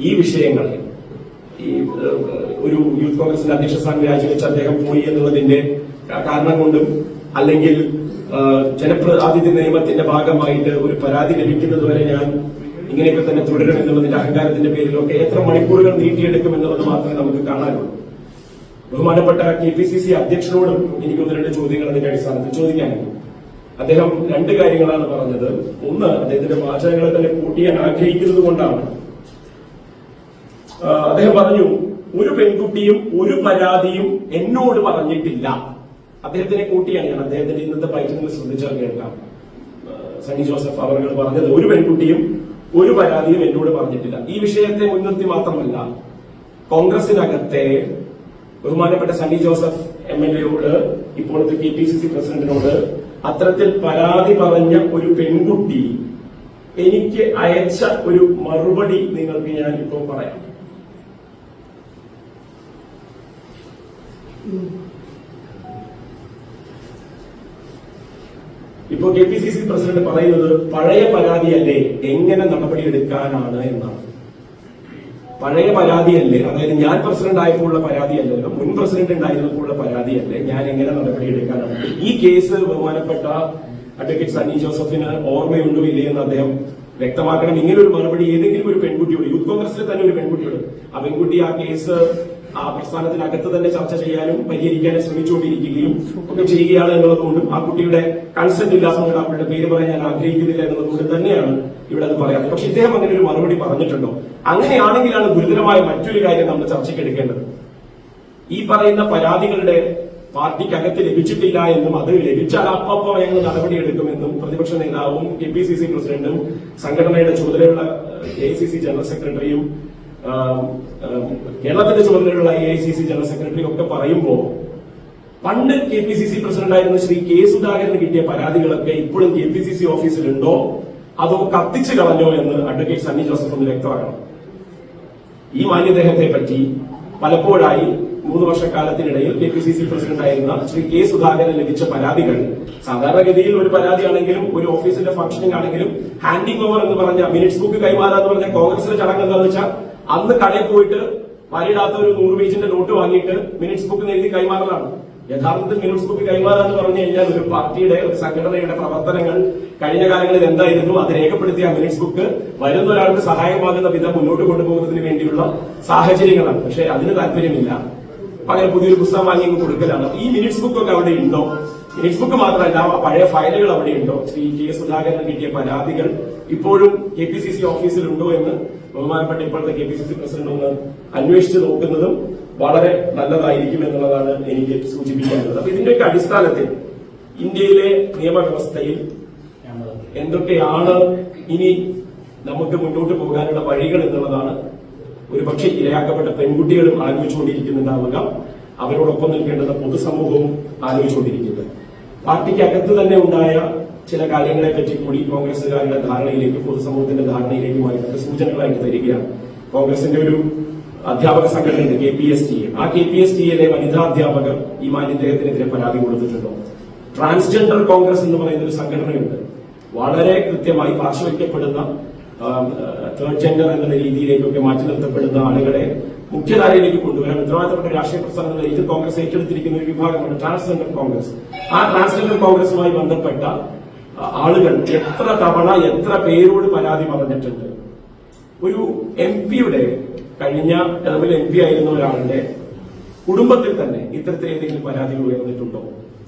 ഈ വിഷയങ്ങളെ ഒരു യൂത്ത് കോൺഗ്രസിന്റെ അധ്യക്ഷ സ്ഥാനം രാജിവെച്ച് അദ്ദേഹം പോയി എന്നുള്ളതിന്റെ കാരണം കൊണ്ടും അല്ലെങ്കിൽ ജനപ്രതിനിധി നിയമത്തിന്റെ ഭാഗമായിട്ട് ഒരു പരാതി ലഭിക്കുന്നതുവരെ ഞാൻ ഇങ്ങനെയൊക്കെ തന്നെ തുടരും എന്നുള്ളതിന്റെ അഹങ്കാരത്തിന്റെ പേരിലൊക്കെ എത്ര മണിക്കൂറുകൾ നീട്ടിയെടുക്കും എന്നുള്ളത് മാത്രമേ നമുക്ക് കാണാനുള്ളൂ. ബഹുമാനപ്പെട്ട KPCC അധ്യക്ഷനോടും എനിക്ക് 1-2 ചോദ്യങ്ങൾ അതിന്റെ അടിസ്ഥാനത്തിൽ ചോദിക്കാനുണ്ട്. അദ്ദേഹം 2 കാര്യങ്ങളാണ് പറഞ്ഞത്. ഒന്ന്, അദ്ദേഹത്തിന്റെ വാചകങ്ങളെ തന്നെ കൂട്ടിയാൻ ആഗ്രഹിക്കുന്നത് കൊണ്ടാണ്. അദ്ദേഹം പറഞ്ഞു, ഒരു പെൺകുട്ടിയും ഒരു പരാതിയും എന്നോട് പറഞ്ഞിട്ടില്ല. അദ്ദേഹത്തിനെ കൂട്ടിയാണ് ഞാൻ അദ്ദേഹത്തിന്റെ ഇന്നത്തെ ബൈറ്റിൽ നിന്ന് ശ്രദ്ധിച്ചാൽ കേൾക്കാം. സണ്ണി ജോസഫ് അവർ പറഞ്ഞത് ഒരു പെൺകുട്ടിയും ഒരു പരാതിയും എന്നോട് പറഞ്ഞിട്ടില്ല. ഈ വിഷയത്തെ മുൻനിർത്തി മാത്രമല്ല, കോൺഗ്രസിനകത്തെ ബഹുമാനപ്പെട്ട സണ്ണി ജോസഫ് MLA-യോട് ഇപ്പോഴത്തെ KPCC പ്രസിഡന്റിനോട് അത്തരത്തിൽ പരാതി പറഞ്ഞ ഒരു പെൺകുട്ടി എനിക്ക് അയച്ച ഒരു മറുപടി നിങ്ങൾക്ക് ഞാൻ ഇപ്പോൾ പറയാം. ഇപ്പോൾ KPCC പ്രസിഡന്റ് പറയുന്നത് പഴയ പരാതിയല്ലേ, എങ്ങനെ നടപടിയെടുക്കാനാണ് എന്നാണ്. പഴയ പരാതിയല്ലേ, അതായത് ഞാൻ പ്രസിഡന്റ് ആയപ്പോഴുള്ള പരാതിയല്ലല്ലോ, മുൻ പ്രസിഡന്റ് ഉണ്ടായിരുന്നപ്പോഴുള്ള പരാതിയല്ലേ, ഞാൻ എങ്ങനെ നടപടിയെടുക്കാനാണ്. ഈ കേസ് ബഹുമാനപ്പെട്ട അഡ്വക്കേറ്റ് സണ്ണി ജോസഫിന് ഓർമ്മയുണ്ടോ ഇല്ലേ എന്ന് അദ്ദേഹം വ്യക്തമാക്കണം. ഇങ്ങനെ ഒരു മറുപടി ഏതെങ്കിലും ഒരു പെൺകുട്ടിയോട്, യൂത്ത് കോൺഗ്രസിലെ തന്നെ ഒരു പെൺകുട്ടിയോട്, ആ പെൺകുട്ടി ആ കേസ് ആ പ്രസ്ഥാനത്തിനകത്ത് തന്നെ ചർച്ച ചെയ്യാനും പരിഹരിക്കാനും ശ്രമിച്ചുകൊണ്ടിരിക്കുകയും ഒക്കെ ചെയ്യുകയാണ് എന്നുള്ളതുകൊണ്ടും ആ കുട്ടിയുടെ കൺസെന്റ് ഇല്ലാത്തതുകൊണ്ട് ആ കുട്ടിയുടെ പേര് പറയാൻ ഞാൻ ആഗ്രഹിക്കുന്നില്ല എന്നുള്ളതുകൊണ്ട് തന്നെയാണ് ഇവിടെ അത് പറയാത്തത്. പക്ഷെ ഇദ്ദേഹം അങ്ങനെ ഒരു മറുപടി പറഞ്ഞിട്ടുണ്ടോ? അങ്ങനെയാണെങ്കിലാണ് ഗുരുതരമായ മറ്റൊരു കാര്യം നമ്മൾ ചർച്ചയ്ക്ക് എടുക്കേണ്ടത്. ഈ പറയുന്ന പരാതികളുടെ പാർട്ടിക്കകത്ത് ലഭിച്ചിട്ടില്ല എന്നും അത് ലഭിച്ചാൽ അപ്പം ഞങ്ങൾ നടപടിയെടുക്കുമെന്നും പ്രതിപക്ഷ നേതാവും KPCC പ്രസിഡന്റും സംഘടനയുടെ ചുമതലയുള്ള AICC ജനറൽ സെക്രട്ടറിയും കേരളത്തിന്റെ ചുമതലയുള്ള AICC ജനറൽ സെക്രട്ടറിയും ഒക്കെ പറയുമ്പോൾ പണ്ട് KPCC പ്രസിഡന്റായിരുന്ന ശ്രീ K സുധാകരന് കിട്ടിയ പരാതികളൊക്കെ ഇപ്പോഴും KPCC ഓഫീസിലുണ്ടോ അതോ കത്തിച്ചു കളഞ്ഞോ എന്ന് അഡ്വക്കേറ്റ് സണ്ണി ജോസഫ് ഒന്ന് വ്യക്തമാക്കണം. ഈ മാന്യദേഹത്തെ പറ്റി പലപ്പോഴായി 3 വർഷക്കാലത്തിനിടയിൽ KPCC പ്രസിഡന്റായിരുന്ന ശ്രീ K സുധാകരന് ലഭിച്ച പരാതികൾ സാധാരണഗതിയിൽ ഒരു പരാതിയാണെങ്കിലും ഒരു ഓഫീസിന്റെ ഫംഗ്ഷനിങ് ആണെങ്കിലും ഹാൻഡിംഗ് ഓവർ എന്ന് പറഞ്ഞ മിനിറ്റ്സ് ബുക്ക് കൈമാറാന്ന് പറഞ്ഞ കോൺഗ്രസിന്റെ ചടങ്ങ് എന്താണെന്ന് വെച്ചാൽ അന്ന് കടയിൽ പോയിട്ട് വരിടാത്ത ഒരു 100 പേജിന്റെ നോട്ട് വാങ്ങിയിട്ട് മിനിറ്റ്സ് ബുക്ക് എഴുതി കൈമാറലാണ്. യഥാർത്ഥത്തിൽ മിനിറ്റ്സ് ബുക്ക് കൈമാറാന്ന് പറഞ്ഞു കഴിഞ്ഞാൽ ഒരു പാർട്ടിയുടെ ഒരു സംഘടനയുടെ പ്രവർത്തനങ്ങൾ കഴിഞ്ഞ കാലങ്ങളിൽ എന്തായിരുന്നു അത് രേഖപ്പെടുത്തിയ മിനിറ്റ്സ് ബുക്ക് വരുന്ന ഒരാൾക്ക് സഹായമാകുന്ന വിധം മുന്നോട്ട് കൊണ്ടുപോകുന്നതിന് വേണ്ടിയുള്ള സാഹചര്യങ്ങളാണ്. പക്ഷെ അതിന് താല്പര്യമില്ല, പകരം പുതിയൊരു പുസ്തകം വാങ്ങി കൊടുക്കലാണ്. ഈ മിനിറ്റ്സ് ബുക്ക് ഒക്കെ അവിടെ ഉണ്ടോ? മിനിറ്റ്സ് ബുക്ക് മാത്രമല്ല പഴയ ഫയലുകൾ അവിടെ ഉണ്ടോ? ശ്രീ K സുധാകരന് കിട്ടിയ പരാതികൾ ഇപ്പോഴും KPCC ഓഫീസിലുണ്ടോ എന്ന് ബഹുമാനപ്പെട്ട ഇപ്പോഴത്തെ KPCC പ്രസിഡന്റ് ഒന്ന് അന്വേഷിച്ച് നോക്കുന്നതും വളരെ നല്ലതായിരിക്കും എന്നുള്ളതാണ് എനിക്ക് സൂചിപ്പിക്കാനുള്ളത്. അപ്പൊ ഇതിന്റെയൊക്കെ അടിസ്ഥാനത്തിൽ ഇന്ത്യയിലെ നിയമവ്യവസ്ഥയിൽ എന്തൊക്കെയാണ് ഇനി നമുക്ക് മുന്നോട്ട് പോകാനുള്ള വഴികൾ എന്നുള്ളതാണ് ഒരുപക്ഷെ ഇരയാക്കപ്പെട്ട പെൺകുട്ടികളും ആലോചിച്ചുകൊണ്ടിരിക്കുന്നുണ്ടാവുക, അവരോടൊപ്പം നിൽക്കേണ്ടുന്ന പൊതുസമൂഹവും ആലോചിച്ചുകൊണ്ടിരിക്കുന്നത്. പാർട്ടിക്കകത്ത് തന്നെ ഉണ്ടായ ചില കാര്യങ്ങളെ പറ്റി കൂടി കോൺഗ്രസുകാരുടെ ധാരണയിലേക്ക് പൊതുസമൂഹത്തിന്റെ ധാരണയിലേക്കുമായിട്ട് സൂചനകളായിട്ട് തരികയാണ്. കോൺഗ്രസിന്റെ ഒരു അധ്യാപക സംഘടനയുണ്ട് KPSTA. ആ KPSTA വനിതാ അധ്യാപകർ ഈ മാന്യദേഹത്തിനെതിരെ പരാതി കൊടുത്തിട്ടുണ്ടോ? ട്രാൻസ്ജെൻഡർ കോൺഗ്രസ് എന്ന് പറയുന്ന ഒരു സംഘടനയുണ്ട്. വളരെ കൃത്യമായി പാർശ്വവയ്ക്കപ്പെടുന്ന തേർഡ് ജെൻഡർ എന്നുള്ള രീതിയിലേക്കൊക്കെ മാറ്റി നിർത്തപ്പെടുന്ന ആളുകളെ മുഖ്യധാരയിലേക്ക് കൊണ്ടുവരാൻ ഉത്തരവാദിത്തപ്പെട്ട രാഷ്ട്രീയ പ്രസ്ഥാനങ്ങളിൽ ഇത് കോൺഗ്രസ് ഏറ്റെടുത്തിരിക്കുന്ന ഒരു വിഭാഗമാണ് ട്രാൻസ്ജെൻഡർ കോൺഗ്രസ്. ആ ട്രാൻസ്ജെൻഡർ കോൺഗ്രസുമായി ബന്ധപ്പെട്ട ആളുകൾ എത്ര തവണ എത്ര പേരോട് പരാതി പറഞ്ഞിട്ടുണ്ട്. ഒരു MP-യുടെ കഴിഞ്ഞ ടേമിൽ MP ആയിരുന്ന ഒരാളുടെ കുടുംബത്തിൽ തന്നെ ഇത്തരത്തിൽ ഏതെങ്കിലും പരാതികൾ ഉയർന്നിട്ടുണ്ടോ?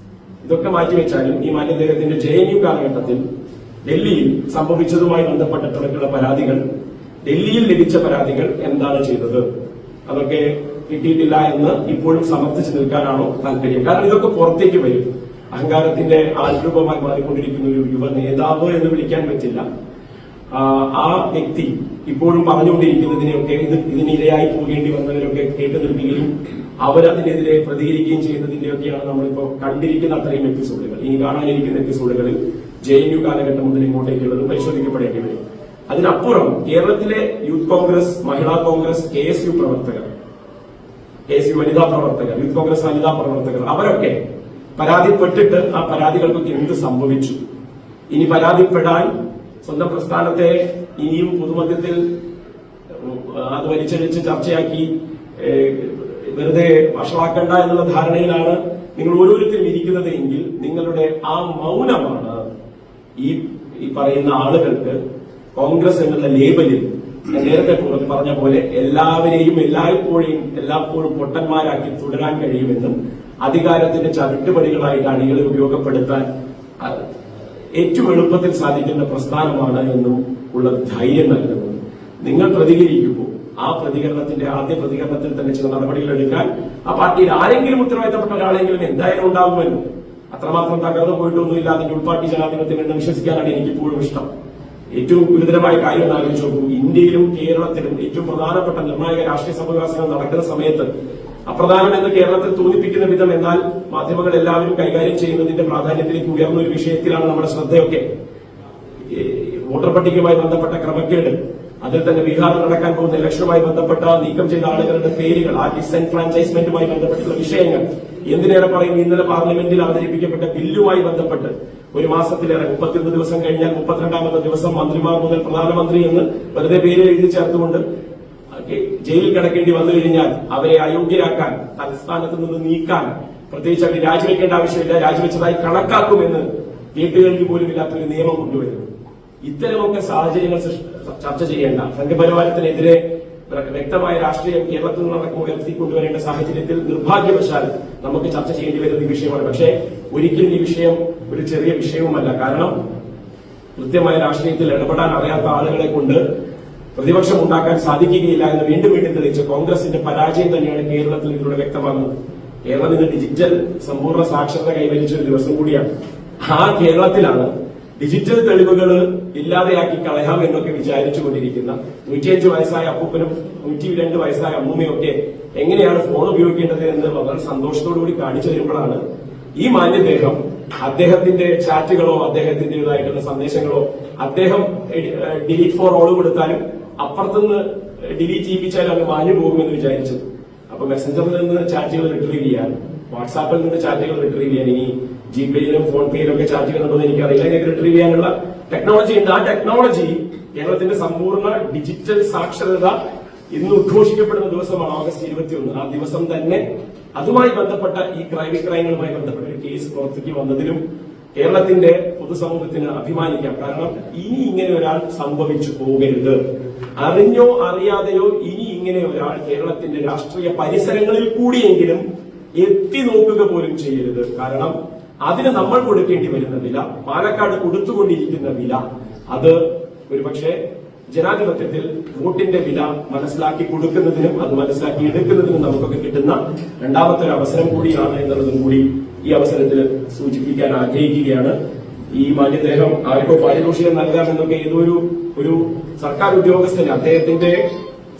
ഇതൊക്കെ മാറ്റിവെച്ചാലും ഈ മാന്യദേഹത്തിന്റെ JNU കാലഘട്ടത്തിൽ ഡൽഹിയിൽ സംഭവിച്ചതുമായി ബന്ധപ്പെട്ടിട്ടുള്ള പരാതികൾ, ഡൽഹിയിൽ ലഭിച്ച പരാതികൾ എന്താണ് ചെയ്തത്, അതൊക്കെ കിട്ടിയിട്ടില്ല എന്ന് ഇപ്പോഴും സമർത്ഥിച്ചു നിൽക്കാനാണോ താല്പര്യം? കാരണം ഇതൊക്കെ പുറത്തേക്ക് വരും. അഹങ്കാരത്തിന്റെ ആൾരൂപമായി മാറിക്കൊണ്ടിരിക്കുന്ന ഒരു യുവ നേതാവ് എന്ന് വിളിക്കാൻ പറ്റില്ല. ആ വ്യക്തി ഇപ്പോഴും പറഞ്ഞുകൊണ്ടിരിക്കുന്നതിനെയൊക്കെ ഇതിനിരയായി പോകേണ്ടി വന്നവരൊക്കെ കേട്ടു നിൽക്കുകയും അവരതിനെതിരെ പ്രതികരിക്കുകയും ചെയ്യുന്നതിന്റെയൊക്കെയാണ് നമ്മളിപ്പോ കണ്ടിരിക്കുന്ന അത്രയും എപ്പിസോഡുകൾ. ഇനി കാണാനിരിക്കുന്ന എപ്പിസോഡുകളിൽ JNU കാലഘട്ടം മുതൽ ഇങ്ങോട്ടേക്കുള്ളത് പരിശോധിക്കപ്പെടേണ്ടി വരും. അതിനപ്പുറം കേരളത്തിലെ യൂത്ത് കോൺഗ്രസ്, മഹിളാ കോൺഗ്രസ്, KSU പ്രവർത്തകർ, KSU വനിതാ പ്രവർത്തകർ, യൂത്ത് കോൺഗ്രസ് വനിതാ പ്രവർത്തകർ, അവരൊക്കെ പരാതിപ്പെട്ടിട്ട് ആ പരാതികൾക്കൊക്കെ എന്ത് സംഭവിച്ചു? ഇനി പരാതിപ്പെടാൻ സ്വന്തം പ്രസ്ഥാനത്തെ ഇനിയും പൊതുമധ്യത്തിൽ അത് വലിച്ചടിച്ച് ചർച്ചയാക്കി വെറുതെ വഷളാക്കണ്ട എന്നുള്ള ധാരണയിലാണ് നിങ്ങൾ ഓരോരുത്തരും ഇരിക്കുന്നത് എങ്കിൽ നിങ്ങളുടെ ആ മൗനമാണ് ഈ പറയുന്ന ആളുകൾക്ക് കോൺഗ്രസ് എന്നുള്ള ലേബലിൽ നേരത്തെ പറഞ്ഞ പോലെ എല്ലാവരെയും എല്ലായ്പ്പോഴും പൊട്ടന്മാരാക്കി തുടരാൻ കഴിയുമെന്നും അധികാരത്തിന്റെ ചവിട്ടുപടികളായിട്ട് അണികളെ ഉപയോഗപ്പെടുത്താൻ ഏറ്റവും എളുപ്പത്തിൽ സാധിക്കുന്ന പ്രസ്ഥാനമാണ് എന്നും ഉള്ള ധൈര്യം നൽകുന്നത്. നിങ്ങൾ പ്രതികരിക്കുമ്പോൾ ആ പ്രതികരണത്തിന്റെ ആദ്യ പ്രതികരണത്തിൽ തന്നെ ചില നടപടികൾ എടുക്കാൻ ആ പാർട്ടിയിൽ ആരെങ്കിലും ഉത്തരവാദിത്തപ്പെട്ട ഒരാളെങ്കിലും എന്തായാലും ഉണ്ടാകുമല്ലോ. അത്രമാത്രം തകർന്നു പോയിട്ടൊന്നുമില്ല. അതിന്റെ ഉൾപാർട്ടി ജനാധിപത്യം എന്ന് വിശ്വസിക്കാനാണ് എനിക്കിപ്പോഴും ഇഷ്ടം. ഏറ്റവും ഗുരുതരമായ കാര്യം എന്ന് ആലോചിച്ച് നോക്കൂ. ഇന്ത്യയിലും കേരളത്തിലും ഏറ്റവും പ്രധാനപ്പെട്ട നിർണായക രാഷ്ട്രീയ സംഭവവികാസങ്ങൾ നടക്കുന്ന സമയത്ത് അപ്രധാനം എന്ന് കേരളത്തിൽ തോന്നിപ്പിക്കുന്ന വിധം എന്നാൽ മാധ്യമങ്ങൾ എല്ലാവരും കൈകാര്യം ചെയ്യുന്നതിന്റെ പ്രാധാന്യത്തിലേക്ക് ഉയർന്ന ഒരു വിഷയത്തിലാണ് നമ്മുടെ ശ്രദ്ധയൊക്കെ. വോട്ടർ പട്ടികയുമായി ബന്ധപ്പെട്ട ക്രമക്കേട്, അതിൽ തന്നെ ബീഹാറിൽ നടക്കാൻ പോകുന്ന ഇലക്ഷനുമായി ബന്ധപ്പെട്ട നീക്കം ചെയ്ത ആളുകളുടെ പേരുകൾ, ആ ഡിസെൻഫ്രാഞ്ചൈസ്മെന്റുമായി ബന്ധപ്പെട്ടുള്ള വിഷയങ്ങൾ, എന്തിനേറെ പറയും ഇന്നലെ പാർലമെന്റിൽ അവതരിപ്പിക്കപ്പെട്ട ബില്ലുമായി ബന്ധപ്പെട്ട് ഒരു മാസത്തിലേറെ 31 ദിവസം കഴിഞ്ഞാൽ 32ാമത്തെ ദിവസം മന്ത്രിമാർ മുതൽ പ്രധാനമന്ത്രി എന്ന് വെറുതെ പേര് എഴുതി ചേർത്തുകൊണ്ട് ജയിലിൽ കിടക്കേണ്ടി വന്നു കഴിഞ്ഞാൽ അവരെ അയോഗ്യരാക്കാൻ, തലസ്ഥാനത്ത് നിന്ന് നീക്കാൻ, പ്രത്യേകിച്ച് അവർ രാജിവെക്കേണ്ട ആവശ്യമില്ല, രാജിവെച്ചതായി കണക്കാക്കുമെന്ന് കേട്ടുകേൾവി പോലും ഇല്ലാത്തൊരു നിയമം കൊണ്ടുവരുന്നു. ഇത്തരമൊക്കെ സാഹചര്യങ്ങൾ ചർച്ച ചെയ്യേണ്ട, സംഘപരിവാരത്തിനെതിരെ വ്യക്തമായ രാഷ്ട്രീയം കേരളത്തിൽ നിന്നടക്കം ഉയർത്തിക്കൊണ്ടുവരേണ്ട സാഹചര്യത്തിൽ നിർഭാഗ്യവശാൽ നമുക്ക് ചർച്ച ചെയ്യേണ്ടി വരുന്ന ഈ വിഷയമാണ്. പക്ഷേ ഒരിക്കലും ഈ വിഷയം ഒരു ചെറിയ വിഷയവുമല്ല. കാരണം കൃത്യമായ രാഷ്ട്രീയത്തിൽ ഇടപെടാൻ അറിയാത്ത ആളുകളെ കൊണ്ട് പ്രതിപക്ഷം ഉണ്ടാക്കാൻ സാധിക്കുകയില്ല എന്ന് വീണ്ടും വീണ്ടും തെളിയിച്ച കോൺഗ്രസിന്റെ പരാജയം തന്നെയാണ് കേരളത്തിൽ ഇതിലൂടെ വ്യക്തമാകുന്നത്. കേരളം ഇന്ന് ഡിജിറ്റൽ സമ്പൂർണ്ണ സാക്ഷരത കൈവരിച്ച ഒരു ദിവസം കൂടിയാണ്. ആ കേരളത്തിലാണ് ഡിജിറ്റൽ തെളിവുകൾ ഇല്ലാതെയാക്കി കളയാം എന്നൊക്കെ വിചാരിച്ചുകൊണ്ടിരിക്കുന്ന 105 വയസ്സായ അപ്പൂപ്പനും 102 വയസ്സായ അമ്മൂമ്മയും ഒക്കെ എങ്ങനെയാണ് ഫോൺ ഉപയോഗിക്കേണ്ടത് എന്ന് വളരെ സന്തോഷത്തോടുകൂടി കാണിച്ചു തരുമ്പോഴാണ് ഈ മാന്യദേഹം അദ്ദേഹത്തിന്റെ ചാറ്റുകളോ അദ്ദേഹത്തിന്റേതായിട്ടുള്ള സന്ദേശങ്ങളോ അദ്ദേഹം ഡിലീറ്റ് ഫോർ ഓൾ കൊടുത്താലും അപ്പുറത്തുനിന്ന് ഡിലീറ്റ് ചെയ്യിപ്പിച്ചാൽ അത് മാഞ്ഞു പോകുമെന്ന് വിചാരിച്ചത്. അപ്പൊ മെസ്സഞ്ചറിൽ നിന്ന് ചാറ്റുകൾ റിട്രീവ് ചെയ്യാൻ, വാട്സാപ്പിൽ നിന്ന് ചാറ്റുകൾ റിട്രീവ് ചെയ്യാൻ, ഇനി ജിപേയിലും ഫോൺ പേയിലും ഒക്കെ ചാറ്റുകൾ ഉണ്ടോ എന്ന് എനിക്കറിയില്ല, ഇതിനൊക്കെ റിട്രീവ് ചെയ്യാനുള്ള ടെക്നോളജി ഉണ്ട്. ആ ടെക്നോളജി കേരളത്തിന്റെ സമ്പൂർണ്ണ ഡിജിറ്റൽ സാക്ഷരത ഇന്ന് ഉദ്ഘോഷിക്കപ്പെടുന്ന ദിവസമാണ് ഓഗസ്റ്റ് 21. ആ ദിവസം തന്നെ അതുമായി ബന്ധപ്പെട്ട ഈ ക്രൈങ്ങളുമായി ബന്ധപ്പെട്ട ഒരു കേസ് പുറത്തേക്ക് വന്നതിലും കേരളത്തിന്റെ പൊതുസമൂഹത്തിന് അഭിമാനിക്കാം. കാരണം ഇനി ഇങ്ങനെ ഒരാൾ സംഭവിച്ചു പോകരുത്. അറിഞ്ഞോ അറിയാതെയോ ഇനി ഇങ്ങനെ ഒരാൾ കേരളത്തിന്റെ രാഷ്ട്രീയ പരിസരങ്ങളിൽ കൂടിയെങ്കിലും എത്തി നോക്കുക പോലും ചെയ്യരുത്. കാരണം അതിന് നമ്മൾ കൊടുക്കേണ്ടി വരുന്ന വില, പാലക്കാട് കൊടുത്തുകൊണ്ടിരിക്കുന്ന വില, അത് ഒരുപക്ഷെ ജനാധിപത്യത്തിൽ വോട്ടിന്റെ വില മനസ്സിലാക്കി കൊടുക്കുന്നതിനും അത് മനസ്സിലാക്കി എടുക്കുന്നതിനും നമുക്കൊക്കെ കിട്ടുന്ന രണ്ടാമത്തെ ഒരു അവസരം കൂടിയാണ് എന്നുള്ളതും കൂടി ഈ അവസരത്തിൽ സൂചിപ്പിക്കാൻ ആഗ്രഹിക്കുകയാണ്. ഈ മാന്യദേഹം ആർക്കോ പാരിതോഷികം നൽകാമെന്നൊക്കെ ഏതോ ഒരു സർക്കാർ ഉദ്യോഗസ്ഥന്, അദ്ദേഹത്തിന്റെ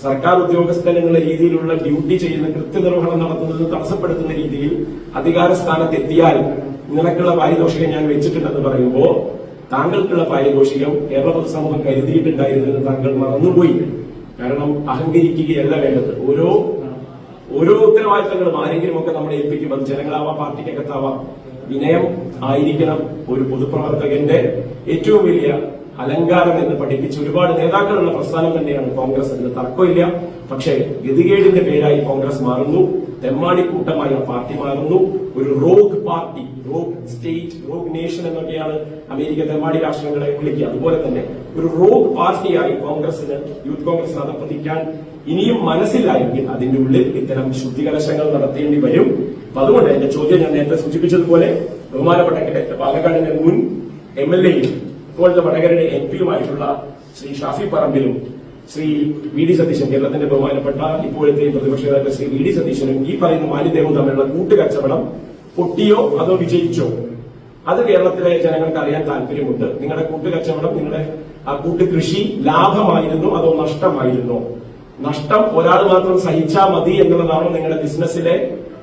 സർക്കാർ ഉദ്യോഗസ്ഥൻ എന്നുള്ള രീതിയിലുള്ള ഡ്യൂട്ടി ചെയ്യുന്ന, കൃത്യനിർവഹണം നടത്തുന്നത് തടസ്സപ്പെടുത്തുന്ന രീതിയിൽ അധികാര സ്ഥാനത്തെത്തിയാൽ നിനക്കുള്ള പാരിതോഷികം ഞാൻ വെച്ചിട്ടുണ്ടെന്ന് പറയുമ്പോൾ താങ്കൾക്കുള്ള പാരിതോഷികം കേരള പൊതുസമൂഹം കരുതിയിട്ടുണ്ടായിരുന്നെന്ന് താങ്കൾ മറന്നുപോയി. കാരണം അഹങ്കരിക്കുകയല്ല വേണ്ടത്. ഓരോ ഉത്തരവാദിത്തങ്ങളും ആരെങ്കിലും ഒക്കെ നമ്മളെ ഏൽപ്പിക്കും. അത് ജനങ്ങളാവാം, പാർട്ടിക്കകത്താവാം. വിനയം ആയിരിക്കണം ഒരു പൊതുപ്രവർത്തകന്റെ ഏറ്റവും വലിയ അലങ്കാരം എന്ന് പഠിപ്പിച്ച് ഒരുപാട് നേതാക്കളുള്ള പ്രസ്ഥാനം തന്നെയാണ് കോൺഗ്രസ്. അതിന് തർക്കമില്ല. പക്ഷേ ഗതികേടിന്റെ പേരായി കോൺഗ്രസ് മാറുന്നു, തെമ്മാടിക്കൂട്ടമായി ആ പാർട്ടി മാറുന്നു. ഒരു rogue party, rogue state, rogue nation എന്നൊക്കെയാണ് അമേരിക്ക തെമ്മാടി രാഷ്ട്രങ്ങളെ വിളിക്കുക. അതുപോലെ തന്നെ ഒരു റോഗ് പാർട്ടിയായി കോൺഗ്രസിന്, യൂത്ത് കോൺഗ്രസ് അതപ്പതിക്കാൻ ഇനിയും മനസ്സിലായെങ്കിൽ അതിന്റെ ഉള്ളിൽ ഇത്തരം ശുദ്ധികലശങ്ങൾ നടത്തേണ്ടി വരും. അപ്പൊ അതുകൊണ്ട് എന്റെ ചോദ്യം ഞാൻ നേരത്തെ സൂചിപ്പിച്ചതുപോലെ ബഹുമാനപ്പെട്ട പാലക്കാടിന്റെ മുൻ MLA-യും ഇപ്പോഴത്തെ വടകരയുടെ MP-യുമായിട്ടുള്ള ശ്രീ ഷാഫി പറമ്പിലും ശ്രീ VD സതീശൻ, കേരളത്തിന്റെ ബഹുമാനപ്പെട്ട ഇപ്പോഴത്തെ പ്രതിപക്ഷ നേതാവ് ശ്രീ VD സതീശനും ഈ പറയുന്ന മാലിന്യവും തമ്മിലുള്ള കൂട്ടുകച്ചവടം പൊട്ടിയോ അതോ വിജയിച്ചോ അത് കേരളത്തിലെ ജനങ്ങൾക്ക് അറിയാൻ താല്പര്യമുണ്ട്. നിങ്ങളുടെ കൂട്ടുകച്ചവടം, നിങ്ങളുടെ ആ കൂട്ടുകൃഷി ലാഭമായിരുന്നോ അതോ നഷ്ടമായിരുന്നോ? നഷ്ടം ഒരാൾ മാത്രം സഹിച്ചാൽ മതി എന്നുള്ളതാണോ നിങ്ങളുടെ ബിസിനസ്സിലെ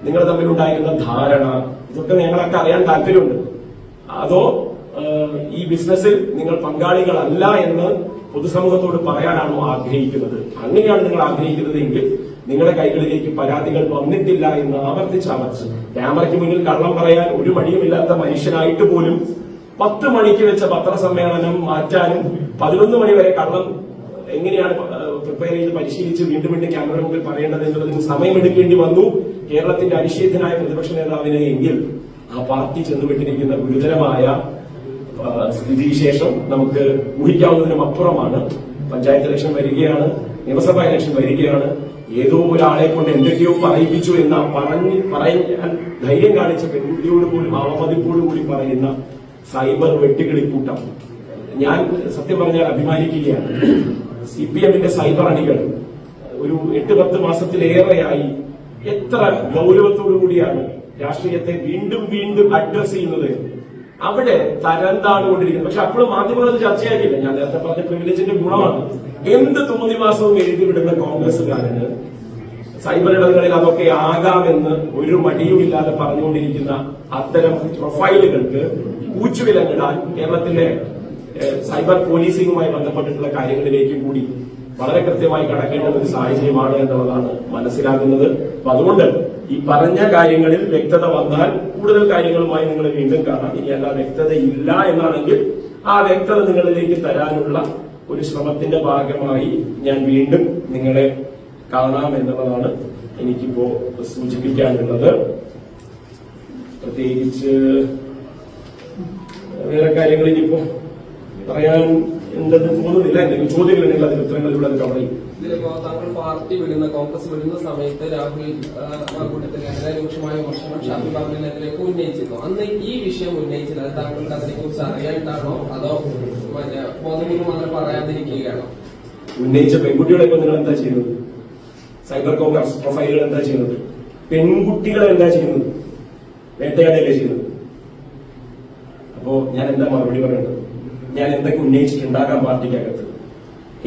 നിങ്ങൾ തമ്മിലുണ്ടായിരുന്ന ധാരണ? ഇതൊക്കെ ഞങ്ങളൊക്കെ അറിയാൻ താല്പര്യമുണ്ട്. അതോ ഈ ബിസിനസ്സിൽ നിങ്ങൾ പങ്കാളികളല്ല എന്ന് പൊതുസമൂഹത്തോട് പറയാനാണോ ആഗ്രഹിക്കുന്നത്? അങ്ങനെയാണ് നിങ്ങൾ ആഗ്രഹിക്കുന്നത് എങ്കിൽ നിങ്ങളുടെ കൈകളിലേക്ക് പരാതികൾ വന്നിട്ടില്ല എന്ന് ആവർത്തിച്ച് ക്യാമറയ്ക്ക് മുന്നിൽ കള്ളം പറയാൻ ഒരു മടിയുമില്ലാത്ത മനുഷ്യനായിട്ട് പോലും 10 മണിക്ക് വെച്ച പത്രസമ്മേളനം മാറ്റാനും 11 മണി വരെ കള്ളം എങ്ങനെയാണ് പ്രിപ്പയർ ചെയ്ത് പരിശീലിച്ച് വീണ്ടും വീണ്ടും ക്യാമറ മുമ്പിൽ പറയേണ്ടത് എന്നുള്ളതിന് സമയമെടുക്കേണ്ടി വന്നു കേരളത്തിന്റെ അനിശ്ചിതനായ പ്രതിപക്ഷ നേതാവിനെ. എങ്കിൽ ആ പാർട്ടി ചെന്നുവിട്ടിരിക്കുന്ന ഗുരുതരമായ സ്ഥിതിവിശേഷം നമുക്ക് ഊഹിക്കാവുന്നതിനും അപ്പുറമാണ്. പഞ്ചായത്ത് ഇലക്ഷൻ വരികയാണ്, നിയമസഭാ ഇലക്ഷൻ വരികയാണ്. ഏതോ ഒരാളെ കൊണ്ട് എന്തൊക്കെയോ പറയിപ്പിച്ചു എന്ന പറയാൻ ധൈര്യം കാണിച്ച പെൺകുട്ടിയോട് പോലും അവമതിപ്പോടുകൂടി പറയുന്ന സൈബർ വെട്ടുകിളിക്കൂട്ടം ഞാൻ സത്യം പറഞ്ഞാൽ അഭിമാനിക്കുകയാണ്. CPM-ന്റെ സൈബർ അണികൾ ഒരു 8-10 മാസത്തിലേറെയായി എത്ര ഗൗരവത്തോടു കൂടിയാണ് രാഷ്ട്രീയത്തെ വീണ്ടും വീണ്ടും അഡ്രസ് ചെയ്യുന്നത്. അവിടെ തരംതാണുകൊണ്ടിരിക്കുന്നത്. പക്ഷെ അപ്പോഴും മാധ്യമങ്ങൾ ചർച്ചയാക്കില്ല. ഞാൻ നേരത്തെ പറഞ്ഞ പ്രിവിലേജിന്റെ ഗുണമാണ്. എന്ത് തോന്നിവാസവും എഴുതിവിടുന്ന കോൺഗ്രസുകാരന് സൈബർ ഇടങ്ങളിൽ അതൊക്കെ ആകാമെന്ന് ഒരു മടിയുമില്ലാതെ പറഞ്ഞുകൊണ്ടിരിക്കുന്ന അത്തരം പ്രൊഫൈലുകൾക്ക് കൂച്ചുവിലങ്ങിടാൻ കേരളത്തിലെ സൈബർ പോലീസിംഗുമായി ബന്ധപ്പെട്ടിട്ടുള്ള കാര്യങ്ങളിലേക്കും കൂടി വളരെ കൃത്യമായി കടക്കേണ്ട ഒരു സാഹചര്യമാണ് എന്നുള്ളതാണ് മനസ്സിലാക്കുന്നത്. അപ്പൊ അതുകൊണ്ട് ഈ പറഞ്ഞ കാര്യങ്ങളിൽ വ്യക്തത വന്നാൽ കൂടുതൽ കാര്യങ്ങളുമായി നിങ്ങൾ വീണ്ടും കാണാം. ഇനി അല്ല വ്യക്തത ഇല്ല എന്നാണെങ്കിൽ ആ വ്യക്തത നിങ്ങളിലേക്ക് തരാനുള്ള ഒരു ശ്രമത്തിന്റെ ഭാഗമായി ഞാൻ വീണ്ടും നിങ്ങളെ കാണാം എന്നുള്ളതാണ് എനിക്കിപ്പോ സൂചിപ്പിക്കാനുള്ളത്. പ്രത്യേകിച്ച് വേറെ കാര്യങ്ങൾ ഇനിയിപ്പോ പറയാൻ ഉണ്ടെന്ന് തോന്നുന്നില്ല. എന്തെങ്കിലും ചോദ്യങ്ങളുണ്ടെങ്കിൽ അതിന് ഉത്തരങ്ങൾ ഇവിടെ കവർ ചെയ്യും. ഇതിലിപ്പോ താങ്കൾ പാർട്ടി വിടുന്ന കോൺഗ്രസ് വിടുന്ന സമയത്ത് രാഹുൽ കൂട്ടത്തിനെതിരെ രൂക്ഷമായ വിമർശനം ഷാഫി പറമ്പിലിനെതിരെയൊക്കെ ഉന്നയിച്ചിരുന്നു. അന്ന് ഈ വിഷയം ഉന്നയിച്ചത് താങ്കൾക്ക് അതിനെ കുറിച്ച് അറിയായിട്ടാണോ അതോ ബോധപൂർവ്വം അങ്ങനെ പറയാതിരിക്കുകയാണോ? ഉന്നയിച്ച പെൺകുട്ടികളെ ഇപ്പൊ നിങ്ങൾ എന്താ ചെയ്യുന്നത്? സൈബർ കോൺഗ്രസ് പ്രൊഫൈലുകൾ എന്താ ചെയ്യുന്നത്? പെൺകുട്ടികളെ എന്താ ചെയ്യുന്നത്? വേട്ടയാടല്ലേ ചെയ്യുന്നത്? അപ്പോ ഞാൻ എന്താ മറുപടി പറയേണ്ടത്? ഞാൻ എന്തൊക്കെ ഉന്നയിച്ചിട്ടുണ്ടാകാം പാർട്ടിക്കകത്ത്?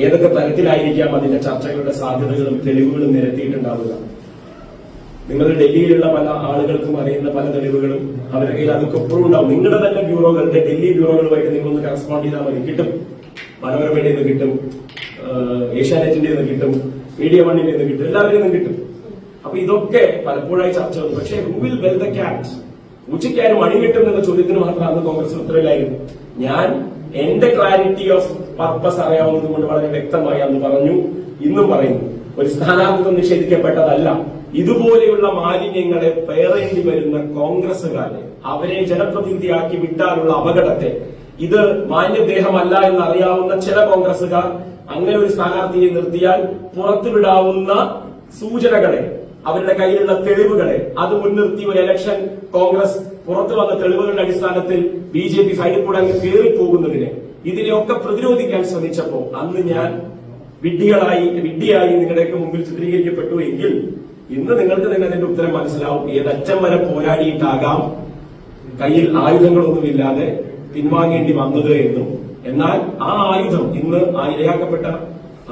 ഏതൊക്കെ തരത്തിലായിരിക്കാം അതിന്റെ ചർച്ചകളുടെ സാധ്യതകളും തെളിവുകളും നിരത്തിയിട്ടുണ്ടാവുക? നിങ്ങൾ ഡൽഹിയിലുള്ള പല ആളുകൾക്കും അറിയുന്ന പല തെളിവുകളും അവരുടെ കയ്യിൽ അതൊക്കെ എപ്പോഴും ഉണ്ടാവും. നിങ്ങളുടെ തന്നെ ബ്യൂറോകളുടെ ഡൽഹി ബ്യൂറോകളുമായിട്ട് നിങ്ങളൊന്ന് കറസ്പോണ്ട് ചെയ്താൽ മതി. കിട്ടും. മനോരമയുടെ നിന്ന് കിട്ടും, ഏഷ്യാനെറ്റിന്റെ നിന്ന് കിട്ടും, മീഡിയ വണ്ണിന്റെ നിന്ന് കിട്ടും, എല്ലാവരുടെ നിന്നും കിട്ടും. അപ്പൊ ഇതൊക്കെ പലപ്പോഴായി ചർച്ച വന്നു. പക്ഷേ who will bell the cat? ഉച്ചയ്ക്കാരും അണി കിട്ടും എന്ന ചോദ്യത്തിന് മാത്രം അന്ന് കോൺഗ്രസ് ഉത്തരവില്ലായിരുന്നു. ഞാൻ എന്റെ ക്ലാരിറ്റി ഓഫ് പർപ്പസ് അറിയാവുന്നത് കൊണ്ട് വളരെ വ്യക്തമായി അന്ന് പറഞ്ഞു, ഇന്നും പറയുന്നു. ഒരു സ്ഥാനാർത്ഥിത്വം നിഷേധിക്കപ്പെട്ടതല്ല. ഇതുപോലെയുള്ള മാലിന്യങ്ങളെ പേറേണ്ടി വരുന്ന കോൺഗ്രസുകാരെ അവരെ ജനപ്രതിനിധിയാക്കി വിട്ടാലുള്ള അപകടത്തെ, ഇത് മാന്യദേഹമല്ല എന്നറിയാവുന്ന ചില കോൺഗ്രസുകാർ അങ്ങനെ ഒരു സ്ഥാനാർത്ഥിയെ നിർത്തിയാൽ പുറത്തുവിടാവുന്ന സൂചനകളെ, അവരുടെ കയ്യിലുള്ള തെളിവുകളെ അത് മുൻനിർത്തി ഒരു ഇലക്ഷൻ കോൺഗ്രസ് പുറത്തു വന്ന തെളിവുകളുടെ അടിസ്ഥാനത്തിൽ BJP സൈഡിൽ കൂടെ അങ്ങ് കയറിപ്പോകുന്നതിനെ, ഇതിനെയൊക്കെ പ്രതിരോധിക്കാൻ ശ്രമിച്ചപ്പോ അന്ന് ഞാൻ വിഡ്ഢിയായി നിങ്ങളുടെയൊക്കെ മുമ്പിൽ ചിത്രീകരിക്കപ്പെട്ടു എങ്കിൽ ഇന്ന് നിങ്ങൾക്ക് തന്നെ അതിന്റെ ഉത്തരം മനസ്സിലാവും. ഏതറ്റം വരെ പോരാടിയിട്ടാകാം കയ്യിൽ ആയുധങ്ങളൊന്നുമില്ലാതെ പിൻവാങ്ങേണ്ടി വന്നത് എന്നും. എന്നാൽ ആ ആയുധം ഇന്ന് ഇരയാക്കപ്പെട്ട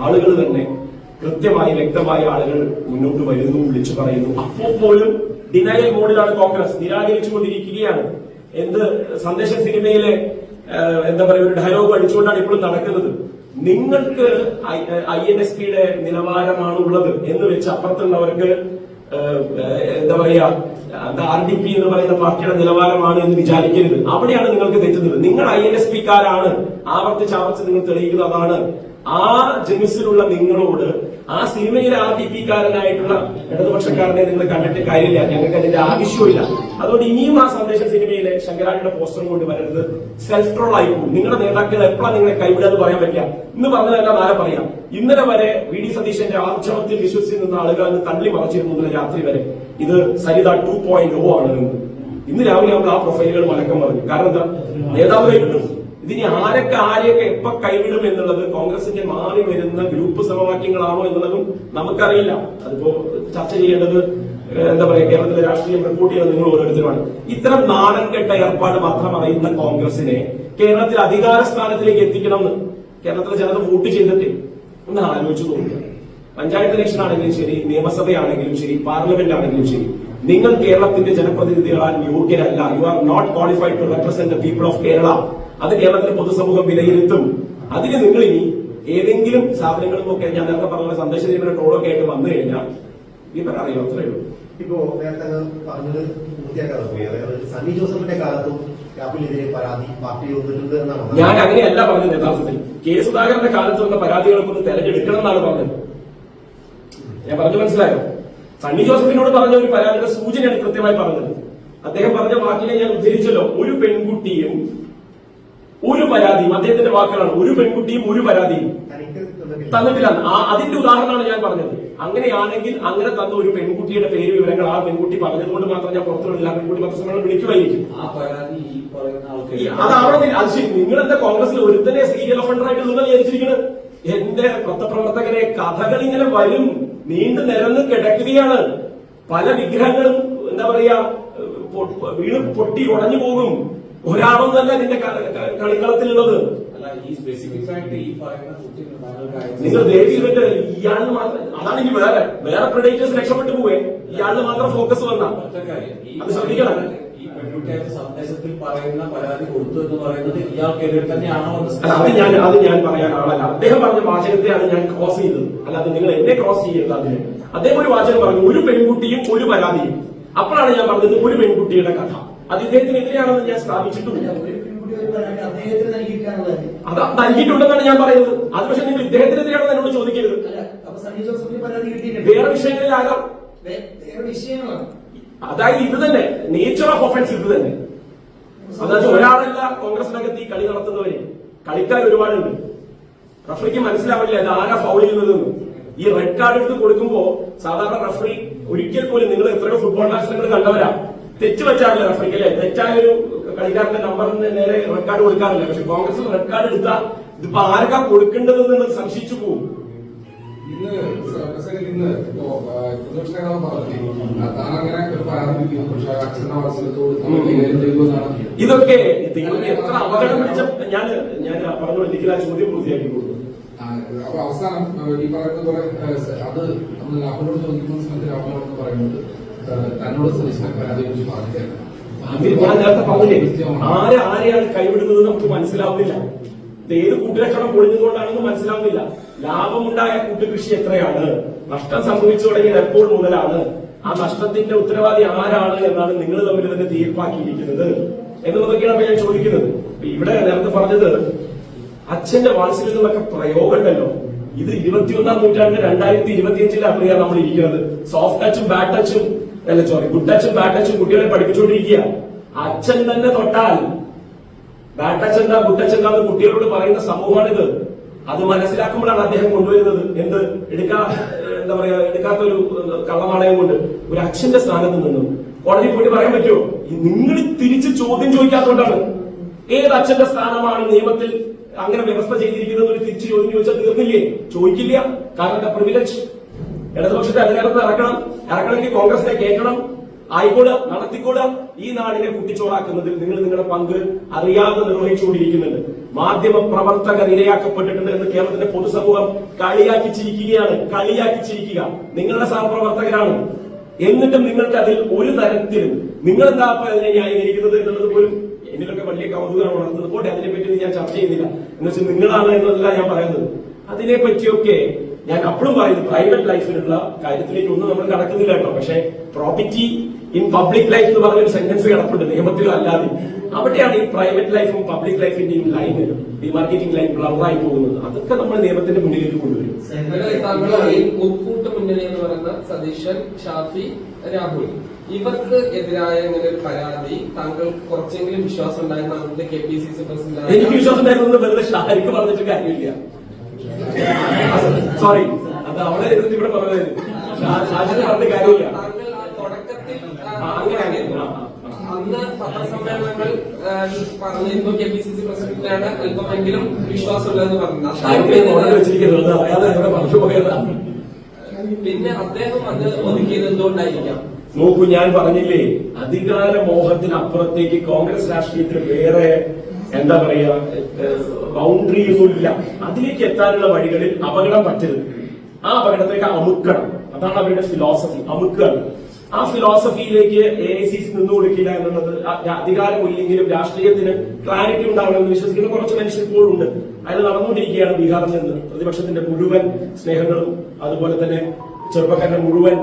ആളുകൾ തന്നെ കൃത്യമായി വ്യക്തമായ ആളുകൾ മുന്നോട്ട് വരുന്നു, വിളിച്ചു പറയുന്നു. അപ്പോൾ പോലും ഡിനയൽ മോഡിലാണ് കോൺഗ്രസ്, നിരാകരിച്ചുകൊണ്ടിരിക്കുകയാണ്. എന്ത് സന്ദേശം സിനിമയിലെ എന്താ പറയുക ഒരു ഡയലോഗ് അടിച്ചുകൊണ്ടാണ് ഇപ്പോഴും നടക്കുന്നത്. നിങ്ങൾക്ക് INSPയുടെ നിലവാരമാണ് ഉള്ളത് എന്ന് വെച്ച് അപ്പുറത്തുള്ളവർക്ക് എന്താ പറയാ RDP എന്ന് പറയുന്ന പാർട്ടിയുടെ നിലവാരമാണ് എന്ന് വിചാരിക്കരുത്. അവിടെയാണ് നിങ്ങൾക്ക് തെറ്റുന്നത്. നിങ്ങൾ INSPക്കാരാണ്, ആവർത്തിച്ച് നിങ്ങൾ തെളിയിക്കുന്നതാണ്. ആ ജനുസിലുള്ള നിങ്ങളോട് ആ സിനിമയിലെ RDPക്കാരനായിട്ടുള്ള ഇടതുപക്ഷക്കാരനെ നിങ്ങൾ കണ്ടിട്ട് കാര്യമില്ല. ഞങ്ങൾക്ക് അതിന്റെ ആവശ്യമില്ല. അതുകൊണ്ട് ഇനിയും ആ സന്ദേശം സിനിമയിലെ ശങ്കരാടിയുടെ പോസ്റ്ററും കൊണ്ട് വരരുത്. സെൽഫ് ട്രോൾ ആയി പോകും. നിങ്ങളുടെ നേതാക്കൾ എപ്പോഴാണ് നിങ്ങളെ കൈവിടാന്ന് പറയാൻ പറ്റില്ല. ഇന്ന് പറഞ്ഞതെല്ലാം നാളെ പറയാം. ഇന്നലെ വരെ VD സതീശന്റെ ആർജവത്തിൽ വിശ്വസിച്ച് നിന്ന ആളുകൾ അന്ന് തള്ളി മറച്ചിരുന്നു. ഇന്നലെ രാത്രി വരെ ഇത് സരിത 2.0 ആണ്. ഇന്ന് രാവിലെ നമ്മൾ ആ പ്രൊഫൈലുകൾ മലക്കം പറഞ്ഞു. കാരണം എന്താ? നേതാവ് കൈവിടും. ഇതിനി ആരെയൊക്കെ എപ്പോ കൈവിടും എന്നുള്ളത് കോൺഗ്രസിന്റെ മാറി വരുന്ന ഗ്രൂപ്പ് സമവാക്യങ്ങളാണോ എന്നുള്ളതും നമുക്കറിയില്ല. അതിപ്പോ ചർച്ച ചെയ്യേണ്ടത് എന്താ പറയാ കേരളത്തിലെ രാഷ്ട്രീയം റിപ്പോർട്ട് ചെയ്യുന്നത് നിങ്ങൾ ഓരോരുത്തരുമാണ്. ഇത്തരം നാടൻ കെട്ട ഏർപ്പാട് മാത്രം അറിയുന്ന കോൺഗ്രസിനെ കേരളത്തിൽ അധികാര സ്ഥാനത്തിലേക്ക് എത്തിക്കണമെന്ന് കേരളത്തിലെ ജനത വോട്ട് ചെയ്തിട്ട് ഒന്ന് ആലോചിച്ചു നോക്കുക. പഞ്ചായത്ത് ഇലക്ഷൻ ആണെങ്കിലും ശരി, നിയമസഭയാണെങ്കിലും ശരി, പാർലമെന്റ് ആണെങ്കിലും ശരി, നിങ്ങൾ കേരളത്തിന്റെ ജനപ്രതിനിധികളാൽ യോഗ്യരല്ല. You are not qualified to represent the people of Kerala. അത് കേരളത്തിലെ പൊതുസമൂഹം വിലയിരുത്തും. അതിന് നിങ്ങൾ ഇനി ഏതെങ്കിലും സാധനങ്ങളും ഒക്കെ ഞാൻ നേരത്തെ പറഞ്ഞ സന്ദേശ ട്രോളൊക്കെ ആയിട്ട് വന്നു കഴിഞ്ഞാൽ ഇവർ അറിയാം. അത്രയേ ഉള്ളൂ. ഇപ്പോ നേരത്തെ പറഞ്ഞത് പൂർത്തിയാക്കാതെ പോയി. അതായത് സണ്ണി ജോസഫിന്റെ കാലത്തും രാഹുലിനെതിരെ പരാതി പാർട്ടി വന്നിട്ടുണ്ട് എന്നാണ്. ഞാൻ അങ്ങനെയല്ല പറഞ്ഞത്. യഥാർത്ഥത്തിൽ കെ സുധാകരന്റെ കാലത്ത് വന്ന പരാതികളൊക്കെ ഒന്ന് തെരഞ്ഞെടുക്കണം എന്നാണ് പറഞ്ഞത്. ഞാൻ പറഞ്ഞു മനസ്സിലായോ? സണ്ണി ജോസഫിനോട് പറഞ്ഞ ഒരു പരാതിയുടെ സൂചനയാണ് കൃത്യമായി പറഞ്ഞത്. അദ്ദേഹം പറഞ്ഞ വാക്കിനെ ഞാൻ ഉദ്ധരിച്ചല്ലോ. ഒരു പെൺകുട്ടിയും ഒരു പരാതിയും, അദ്ദേഹത്തിന്റെ വാക്കുകളാണ്, ഒരു പെൺകുട്ടിയും ഒരു പരാതിയും തന്നിട്ടില്ല. അതിന്റെ ഉദാഹരണമാണ് ഞാൻ പറഞ്ഞത്. അങ്ങനെയാണെങ്കിൽ അങ്ങനെ തന്ന ഒരു പെൺകുട്ടിയുടെ പേര് വിവരങ്ങൾ ആ പെൺകുട്ടി പറഞ്ഞതുകൊണ്ട് മാത്രം ഞാൻ പുറത്തുവിടില്ല. ആ പെൺകുട്ടി പത്രസമ്മേളനം വിളിക്കുമായിരിക്കും. അതാവണമെന്നില്ല. അത് ശരി. നിങ്ങളെന്താ കോൺഗ്രസിൽ ഒരുത്തനെ സീരിയൽ ഒഫൻഡറായിട്ട് നിങ്ങൾ വിചാരിച്ചിരിക്കുന്നത്? എന്റെ പത്രപ്രവർത്തകരെ കഥകൾ ഇങ്ങനെ വരും, നീണ്ടു നിരന്ന് കിടക്കുകയാണ്. പല വിഗ്രഹങ്ങളും എന്താ പറയാ വീണ് പൊട്ടി ഉടഞ്ഞു പോകും. ഒരാളൊന്നല്ല നിന്റെ കളിക്കളത്തിലുള്ളത്. അല്ല ഈ സ്പെസിഫിക് ആയിട്ട് ഈ പറയുന്ന കുട്ടി നിങ്ങൾ ദയവ് ചെയ്തിട്ട് ഇയാളിന് മാത്രം, അതാണ് ഇനി വേറെ പ്രെഡേറ്റേഴ്സ് രക്ഷപ്പെട്ടു പോവേ, ഇയാളിന് മാത്രം ഫോക്കസ് വന്ന അത് ശ്രദ്ധിക്കണം. ഈ പെൺകുട്ടിയായിട്ട് സന്ദേശത്തിൽ പറയുന്ന പരാതി കൊടുത്തു എന്ന് പറയുന്നത് ഇയാൾക്കെതിരെ തന്നെയാണോ? അത് ഞാൻ പറയാൻ ആളല്ല. അദ്ദേഹം പറഞ്ഞ വാചകത്തെയാണ് ഞാൻ ക്രോസ് ചെയ്തത്, അല്ലാതെ നിങ്ങൾ എന്നെ ക്രോസ് ചെയ്യരുത്. അതിന് അദ്ദേഹം ഒരു വാചകം പറഞ്ഞു, ഒരു പെൺകുട്ടിയും ഒരു പരാതിയും. അപ്പോഴാണ് ഞാൻ പറഞ്ഞത് ഒരു പെൺകുട്ടിയുടെ കഥ അത് ഇദ്ദേഹത്തിനെതിരെയാണെന്ന് ഞാൻ സ്ഥാപിച്ചിട്ടുമില്ല. അത് നൽകിയിട്ടുണ്ടെന്നാണ് ഞാൻ പറയുന്നത്. അത് പക്ഷെ നിങ്ങൾ ഇദ്ദേഹത്തിനെതിരെയാണെന്ന് എന്നോട് ചോദിക്കരുത്. വേറെ വിഷയങ്ങളിലാകാം, അതായത് ഇത് തന്നെ നേച്ചർ ഓഫ് ഒഫൻസ് ഇത് തന്നെ. അതായത് ഒരാളല്ല കോൺഗ്രസിനകത്ത് ഈ കളി നടത്തുന്നവരെ, കളിക്കാർ ഒരുപാടുണ്ട്. റഫറിക്ക് മനസ്സിലാവില്ല ഇത് ആരാ ഫൗൾ ചെയ്യുന്നതെന്ന്. ഈ റെഡ് കാർഡ് എടുത്ത് കൊടുക്കുമ്പോ സാധാരണ റഫറി ഒരിക്കൽ പോലും, നിങ്ങൾ എത്രയോ ഫുട്ബോൾ മാച്ചുകൾ കണ്ടവരാ, തെറ്റ് വെച്ചാറില്ല റഫറിക്ക് അല്ലെ, തെറ്റായൊരു കളിക്കാരന്റെ നമ്പറിന് നേരെ റെഡ് കാർഡ് കൊടുക്കാറില്ല. പക്ഷെ കോൺഗ്രസ് റെഡ് കാർഡ് എടുത്താൽ ഇതിപ്പോ ആർക്കാ കൊടുക്കേണ്ടതെന്ന് സംശയിച്ചു പോകും. ഇന്ന് പ്രതിപക്ഷ പറഞ്ഞു താനങ്ങനെ ഒരു പരാതി, പക്ഷെ അച്ഛന്റെ വാത്സല്യത്തോട് ഇതൊക്കെ എത്ര അപകടം പിടിച്ച ഞാൻ പറഞ്ഞു എനിക്ക് ആ ചോദ്യം പൂർത്തിയാക്കി കൊടുക്കും. അപ്പൊ അവസാനം ഈ പറയുന്ന പോലെ അത് നമ്മൾ രാഹുലിനോട് ചോദിക്കുന്ന സമയത്ത് രാഹുലിനോട് പറയുന്നത് തന്നോട് സതീശനെ പരാതിയെ കുറിച്ച് പറഞ്ഞിട്ടായിരുന്നു. ഞാൻ നേരത്തെ പറഞ്ഞില്ലേ, ആരെയാണ് കൈവിടുന്നത് നമുക്ക് മനസ്സിലാവുന്നില്ല. ഇത് ഏത് കൂട്ടുകച്ചവടം പൊളിഞ്ഞതുകൊണ്ടാണെന്ന് മനസ്സിലാവുന്നില്ല. ലാഭമുണ്ടായ കൂട്ടുകൃഷി എത്രയാണ്, നഷ്ടം സംഭവിച്ചു തുടങ്ങിയത് എപ്പോൾ മുതലാണ്, ആ നഷ്ടത്തിന്റെ ഉത്തരവാദി ആരാണ് എന്നാണ് നിങ്ങൾ തമ്മിൽ തന്നെ തീർപ്പാക്കിയിരിക്കുന്നത് എന്നുള്ളതൊക്കെയാണ് ഞാൻ ചോദിക്കുന്നത്. ഇവിടെ നേരത്തെ പറഞ്ഞത് അച്ഛന്റെ വാത്സല്യം എന്നൊക്കെ പ്രയോഗമുണ്ടല്ലോ. ഇത് 21ാം നൂറ്റാണ്ട് 2025 പ്രിയ നമ്മൾ ഇരിക്കുന്നത്. സോഫ്റ്റ് ടച്ചും ബാഡ് ടച്ചും ഗുഡ് ടച്ചും ബാഡ് ടച്ചും കുട്ടികളെ പഠിപ്പിച്ചുകൊണ്ടിരിക്കുക. അച്ഛൻ തന്നെ തൊട്ടാൽ ബാഡ് ടച്ച് എന്താ ഗുഡ് ടച്ച് എന്താന്ന് കുട്ടികളോട് പറയുന്ന സമൂഹമാണിത്. അത് മനസ്സിലാക്കുമ്പോഴാണ് അദ്ദേഹം കൊണ്ടുവരുന്നത് എന്ത് എടുക്കാത്തൊരു കള്ളനാണയം കൊണ്ട് ഒരു അച്ഛന്റെ സ്ഥാനത്ത് നിന്നും കോടതി പോയി പറയാൻ പറ്റുമോ? നിങ്ങൾ തിരിച്ച് ചോദ്യം ചോദിക്കാത്തതുകൊണ്ടാണ്. ഏത് അച്ഛന്റെ സ്ഥാനമാണ് നിയമത്തിൽ അങ്ങനെ വ്യവസ്ഥ ചെയ്തിരിക്കുന്നത് ഒരു തിരിച്ചു ചോദ്യം ചോദിച്ചാൽ തീർന്നില്ലേ? ചോദിക്കില്ല. കാരണം പ്രിവിലേജ് ഇടതുപക്ഷത്തെ അധികാരത്തിൽ ഇറക്കണമെങ്കിൽ കോൺഗ്രസിനെ കേൾക്കണം, ആയിക്കോളുക, നടത്തിക്കോളുക. ഈ നാടിനെ കുട്ടിച്ചോറാക്കുന്നതിൽ നിങ്ങൾ നിങ്ങളുടെ പങ്ക് അറിയാതെ നിർവഹിച്ചുകൊണ്ടിരിക്കുന്നുണ്ട്. മാധ്യമ പ്രവർത്തകർ ഇരയാക്കപ്പെട്ടിട്ടുണ്ട് എന്ന് കേരളത്തിന്റെ പൊതുസമൂഹം കളിയാക്കി ചിരിക്കുക. നിങ്ങളുടെ സഹപ്രവർത്തകരാണ്. എന്നിട്ടും നിങ്ങൾക്ക് അതിൽ ഒരു തരത്തിലും നിങ്ങളെന്താ അതിനെ ന്യായീകരിക്കുന്നത് എന്നുള്ളത് പോലും എന്നിലൊക്കെ വലിയ കൗതുകമാണ് ഉണർന്നത്. പോട്ടെ, അതിനെപ്പറ്റി ഞാൻ ചർച്ച ചെയ്യുന്നില്ല. എന്ന് വെച്ചാൽ നിങ്ങളാണ് എന്നതല്ല ഞാൻ പറയുന്നത്. അതിനെപ്പറ്റിയൊക്കെ ഞാൻ അപ്പോഴും പറയുന്നു, പ്രൈവറ്റ് ലൈഫിലുള്ള കാര്യത്തിലേക്ക് ഒന്നും നമ്മൾ കടക്കുന്നില്ല കേട്ടോ. പക്ഷെ പ്രോപ്പർട്ടി ഇൻ പബ്ലിക് ലൈഫ് എന്ന് പറഞ്ഞൊരു സെന്റൻസ് കിടപ്പുണ്ട് നിയമത്തിലും അല്ലാതെ. അവിടെയാണ് ഈ പ്രൈവറ്റ് ലൈഫും പബ്ലിക് ലൈഫിന്റെയും ലൈൻ, ഡിമാർക്കറ്റിംഗ് ലൈൻ ബ്ലറായി പോകുന്നത്. അതൊക്കെ നമ്മൾ നിയമത്തിന്റെ മുന്നിലേക്ക് കൊണ്ടുവരും. മുക്കൂട്ട് മുന്നണി എന്ന് പറയുന്ന സതീശൻ, ഷാഫി, രാഹുൽ, ഇവർക്ക് എതിരായ ഇങ്ങനെ ഒരു പരാതി താങ്കൾ കുറച്ചെങ്കിലും വിശ്വാസം ഉണ്ടായിരുന്ന അന്നത്തെ KPCC പ്രസിഡന്റ്? എനിക്ക് വിശ്വാസം ഉണ്ടായിരുന്നു. വെറുതെ ഷാരിക്ക് പറഞ്ഞിട്ട് കാര്യമില്ല. സോറി, അത് അവിടെ ഇരുന്നിട്ട് ഇവിടെ പറഞ്ഞത് ഷാജിന് പറഞ്ഞ കാര്യമില്ല. താങ്കൾ ആ തുടക്കത്തിൽ അന്ന് പത്രസമ്മേളനങ്ങൾ പറഞ്ഞിരുന്നു KPCC പ്രസിഡന്റിനാണ് അല്പമെങ്കിലും വിശ്വാസമുള്ളതെന്ന് പറഞ്ഞു. പിന്നെ അദ്ദേഹം അത് ഒതുക്കിയത് എന്തുകൊണ്ടായിരിക്കാം? നോക്കൂ, ഞാൻ പറഞ്ഞില്ലേ, അധികാര മോഹത്തിനപ്പുറത്തേക്ക് കോൺഗ്രസ് രാഷ്ട്രീയത്തിൽ വേറെ എന്താ പറയാ ബൗണ്ടറി ഒന്നുമില്ല. അതിലേക്ക് എത്താനുള്ള വഴികളിൽ അപകടം പറ്റരുത്. ആ അപകടത്തേക്ക് അമുക്കണം. അതാണ് അവരുടെ ഫിലോസഫി, അമുക്കുകയാണ്. ആ ഫിലോസഫിയിലേക്ക് AICC നിന്ന് കൊടുക്കില്ല എന്നുള്ളത്, അധികാരമില്ലെങ്കിലും രാഷ്ട്രീയത്തിന് ക്ലാരിറ്റി ഉണ്ടാവണമെന്ന് വിശ്വസിക്കുന്ന കുറച്ച് മനുഷ്യർ ഇപ്പോഴുണ്ട്. അത് നടന്നുകൊണ്ടിരിക്കുകയാണ്. ബീഹാറിൽ നിന്ന് പ്രതിപക്ഷത്തിന്റെ മുഴുവൻ സ്നേഹങ്ങളും അതുപോലെ തന്നെ ചെറുപ്പക്കാരുടെ മുഴുവൻ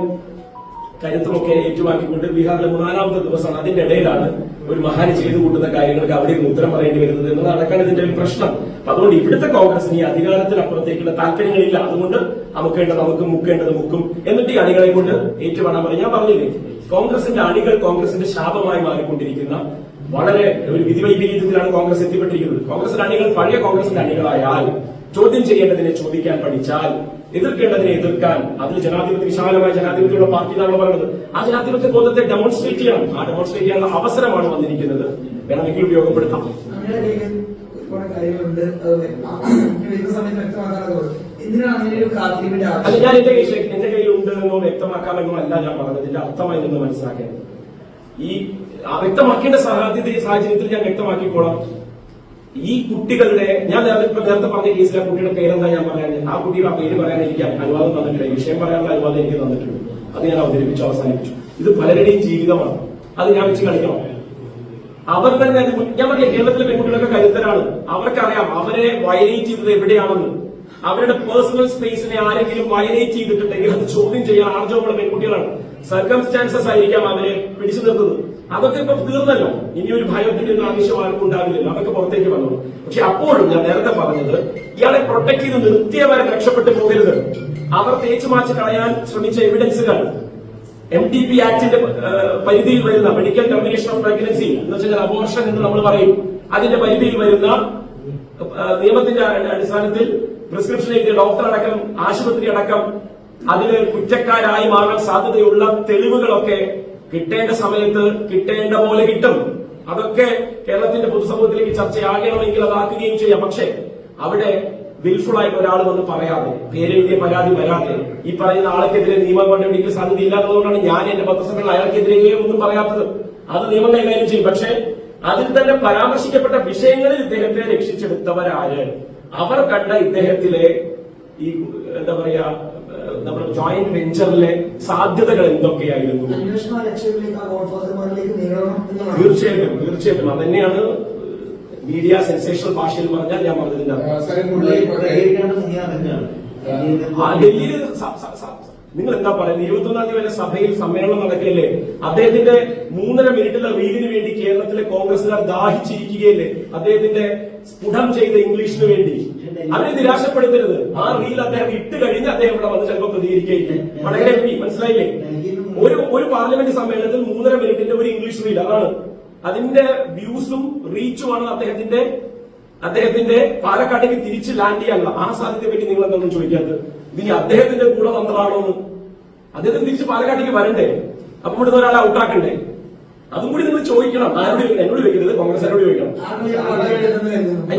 കരുത്തുമൊക്കെ ഏറ്റുമാക്കിക്കൊണ്ട് ബീഹാറിലെ 4ാമത്തെ ദിവസമാണ്. അതിന്റെ ഇടയിലാണ് ഒരു മഹാന് ചെയ്തു കൂട്ടുന്ന കാര്യങ്ങൾക്ക് അവിടെ ഉത്തരം പറയേണ്ടി വരുന്നത് എന്നതാണ് ഇതിന്റെ ഒരു പ്രശ്നം. അതുകൊണ്ട് ഇവിടുത്തെ കോൺഗ്രസിന് ഈ അധികാരത്തിനപ്പുറത്തേക്കുള്ള താല്പര്യങ്ങളില്ല. അതുകൊണ്ട് നമുക്ക് മുക്കേണ്ടത് മുക്കും. എന്നിട്ട് ഈ അണികളെ കൊണ്ട് ഏറ്റുപാടാൻ പറയും. ഞാൻ പറഞ്ഞില്ലേ, കോൺഗ്രസിന്റെ അണികൾ കോൺഗ്രസിന്റെ ശാപമായി മാറിക്കൊണ്ടിരിക്കുന്ന വളരെ ഒരു വിധിവൈപരീത്യത്തിലാണ് കോൺഗ്രസ് എത്തിപ്പെട്ടിരിക്കുന്നത്. കോൺഗ്രസിന്റെ അണികൾ പഴയ കോൺഗ്രസിന്റെ അണികളായാൽ, ചോദ്യം ചെയ്യേണ്ടതിനെ ചോദിക്കാൻ പഠിച്ചാൽ, എതിർക്കേണ്ടതിനെ എതിർക്കാൻ, അതിൽ ജനാധിപത്യ വിശാലമായ ജനാധിപത്യമുള്ള പാർട്ടി എന്നാണ് പറയുന്നത്. ആ ജനാധിപത്യ ബോധത്തെ ഡെമോൺസ്ട്രേറ്റ് ചെയ്യണം. ആ ഡെമോൺസ്ട്രേറ്റ് ചെയ്യാനുള്ള അവസരമാണ് വന്നിരിക്കുന്നത്. വേണമെങ്കിൽ ഉപയോഗപ്പെടുത്താം. അല്ല, ഞാൻ എന്റെ കയ്യിലുണ്ട് എന്നോ വ്യക്തമാക്കാമെന്നോ അല്ല ഞാൻ പറഞ്ഞത്. ഇതിന്റെ അർത്ഥമായി നിന്ന് മനസ്സിലാക്കേണ്ടത് ഈ വ്യക്തമാക്കേണ്ട സാഹചര്യത്തിൽ ഞാൻ വ്യക്തമാക്കിക്കോളാം. ഈ കുട്ടികളുടെ ഞാൻ നേരത്തെ പറഞ്ഞ കേസിലെ ആ കുട്ടിയുടെ പേരെന്താ ഞാൻ പറയാൻ, ആ കുട്ടിയുടെ ആ പേര് പറയാൻ എനിക്ക് അനുവാദം തന്നിട്ടില്ല. ഈ വിഷയം പറയാനുള്ള അനുവാദം എനിക്ക് തന്നിട്ടുണ്ട്. അത് ഞാൻ അവതരിപ്പിച്ചു, അവസാനിപ്പിച്ചു. ഇത് പലരുടെയും ജീവിതമാണ്, അത് ഞാൻ വെച്ച് കളിക്കണം. അവർ തന്നെ ഞാൻ പറഞ്ഞ കേരളത്തിലെ പെൺകുട്ടികളൊക്കെ കരുത്തരാണ്. അവർക്കറിയാം അവരെ വയലേറ്റ് ചെയ്തത് എവിടെയാണെന്ന്. അവരുടെ പേഴ്സണൽ സ്പേസിനെ ആരെങ്കിലും വയലേറ്റ് ചെയ്തിട്ടുണ്ടെങ്കിൽ അത് ചോദ്യം ചെയ്യാൻ ആർജവമുള്ള പെൺകുട്ടികളാണ്. സർക്കംസ്റ്റാൻസസ് ആയിരിക്കാം അവരെ പിടിച്ചു നിർത്തുന്നത്. അതൊക്കെ ഇപ്പൊ തീർന്നല്ലോ. ഇനി ഒരു ഭയത്തിന്റെ ഒരു ആവശ്യം ആർക്കും ഉണ്ടാവില്ലല്ലോ. അതൊക്കെ പുറത്തേക്ക് വന്നു. പക്ഷെ അപ്പോഴും ഞാൻ നേരത്തെ പറഞ്ഞത്, ഇയാളെ പ്രൊട്ടക്ട് ചെയ്ത് നിർത്തിയവരെ രക്ഷപ്പെട്ടു പോകരുത്. അവർ തേച്ചു മാച്ച് കളയാൻ ശ്രമിച്ച എവിഡൻസുകൾ MTP ആക്ടിന്റെ പരിധിയിൽ വരുന്ന മെഡിക്കൽ ടെർമിനേഷൻ ഓഫ് പ്രഗ്നൻസി എന്ന് വെച്ചാൽ അബോർഷൻ എന്ന് നമ്മൾ പറയും, അതിന്റെ പരിധിയിൽ വരുന്ന നിയമത്തിന്റെ അടിസ്ഥാനത്തിൽ പ്രിസ്ക്രിപ്ഷൻ എഴുതിയ ഡോക്ടർ അടക്കം ആശുപത്രി അടക്കം അതിന് കുറ്റക്കാരായി മാറാൻ സാധ്യതയുള്ള തെളിവുകളൊക്കെ കിട്ടേണ്ട സമയത്ത് കിട്ടേണ്ട പോലെ കിട്ടും. അതൊക്കെ കേരളത്തിന്റെ പൊതുസമൂഹത്തിലേക്ക് ചർച്ചയാകണമെങ്കിൽ അതാക്കുകയും ചെയ്യാം. പക്ഷേ അവിടെ വിൽഫുൾ ആയിട്ട് ഒരാൾ വന്ന് പറയാതെ, പേരെഴുതിയ പരാതി വരാതെ, ഈ പറയുന്ന ആൾക്കെതിരെ നിയമം കൊണ്ടുപിടിക്കുന്ന സാധ്യത ഇല്ലാത്തതുകൊണ്ടാണ് ഞാൻ എന്റെ പത്രസമ്മേളനം അയാൾക്കെതിരെ ഒന്നും പറയാത്തത്. അത് നിയമം കൈകാര്യം ചെയ്യും. പക്ഷേ അതിൽ തന്നെ പരാമർശിക്കപ്പെട്ട വിഷയങ്ങളിൽ ഇദ്ദേഹത്തെ രക്ഷിച്ചെടുത്തവരാര്, അവർ കണ്ട ഇദ്ദേഹത്തിലെ ഈ എന്താ പറയാ നമ്മുടെ ജോയിന്റ് വെഞ്ചറിലെ സാധ്യതകൾ എന്തൊക്കെയായിരുന്നു. തീർച്ചയായിട്ടും അതന്നെയാണ് മീഡിയ സെൻസേഷണൽ ഭാഷയിൽ പറഞ്ഞാൽ ഞാൻ പറഞ്ഞതിന്റെ ഡൽഹിയിൽ നിങ്ങൾ എന്താ പറയുന്നത്? 21-ാം തീയതി വരെ സഭയിൽ സമ്മേളനം നടക്കില്ലേ? അദ്ദേഹത്തിന്റെ 3.5 മിനിറ്റുള്ള റീലിന് വേണ്ടി കേരളത്തിലെ കോൺഗ്രസുകാർ ദാഹിച്ചിരിക്കുകയല്ലേ? അദ്ദേഹത്തിന്റെ സ്ഫുടം ചെയ്ത ഇംഗ്ലീഷിന് വേണ്ടി അവരെ നിരാശപ്പെടുത്തരുത്. ആ റീൽ അദ്ദേഹം ഇട്ട് കഴിഞ്ഞ് അദ്ദേഹം ഇവിടെ വന്ന് ചിലപ്പോൾ പ്രതികരിക്കുകയില്ലേ? വളരെ മനസ്സിലായില്ലേ? ഒരു പാർലമെന്റ് സമ്മേളനത്തിൽ 3.5 മിനിറ്റിന്റെ ഒരു ഇംഗ്ലീഷ് റീൽ, അതാണ് അതിന്റെ വ്യൂസും റീച്ചുമാണ് അദ്ദേഹത്തിന്റെ പാലക്കാട്ടേക്ക് തിരിച്ച് ലാൻഡ് ചെയ്യാനുള്ള ആ സാധ്യതയെ പറ്റി നിങ്ങൾ എന്തൊന്നും ചോദിക്കാത്തത്? ഇനി അദ്ദേഹത്തിന്റെ ഗുണതന്ത്രമാണോ എന്ന്? അദ്ദേഹത്തിന് തിരിച്ച് പാലക്കാട്ടേക്ക് വരണ്ടേ? അപ്പൊ ഇവിടുന്ന് ഒരാളെ ഔട്ടാക്കണ്ടേ? അതും കൂടി നിങ്ങൾ ചോദിക്കണം. ആരോട്? എന്നോട് ചോദിക്കരുത്, കോൺഗ്രസ്സുകാരോട് ചോദിക്കണം.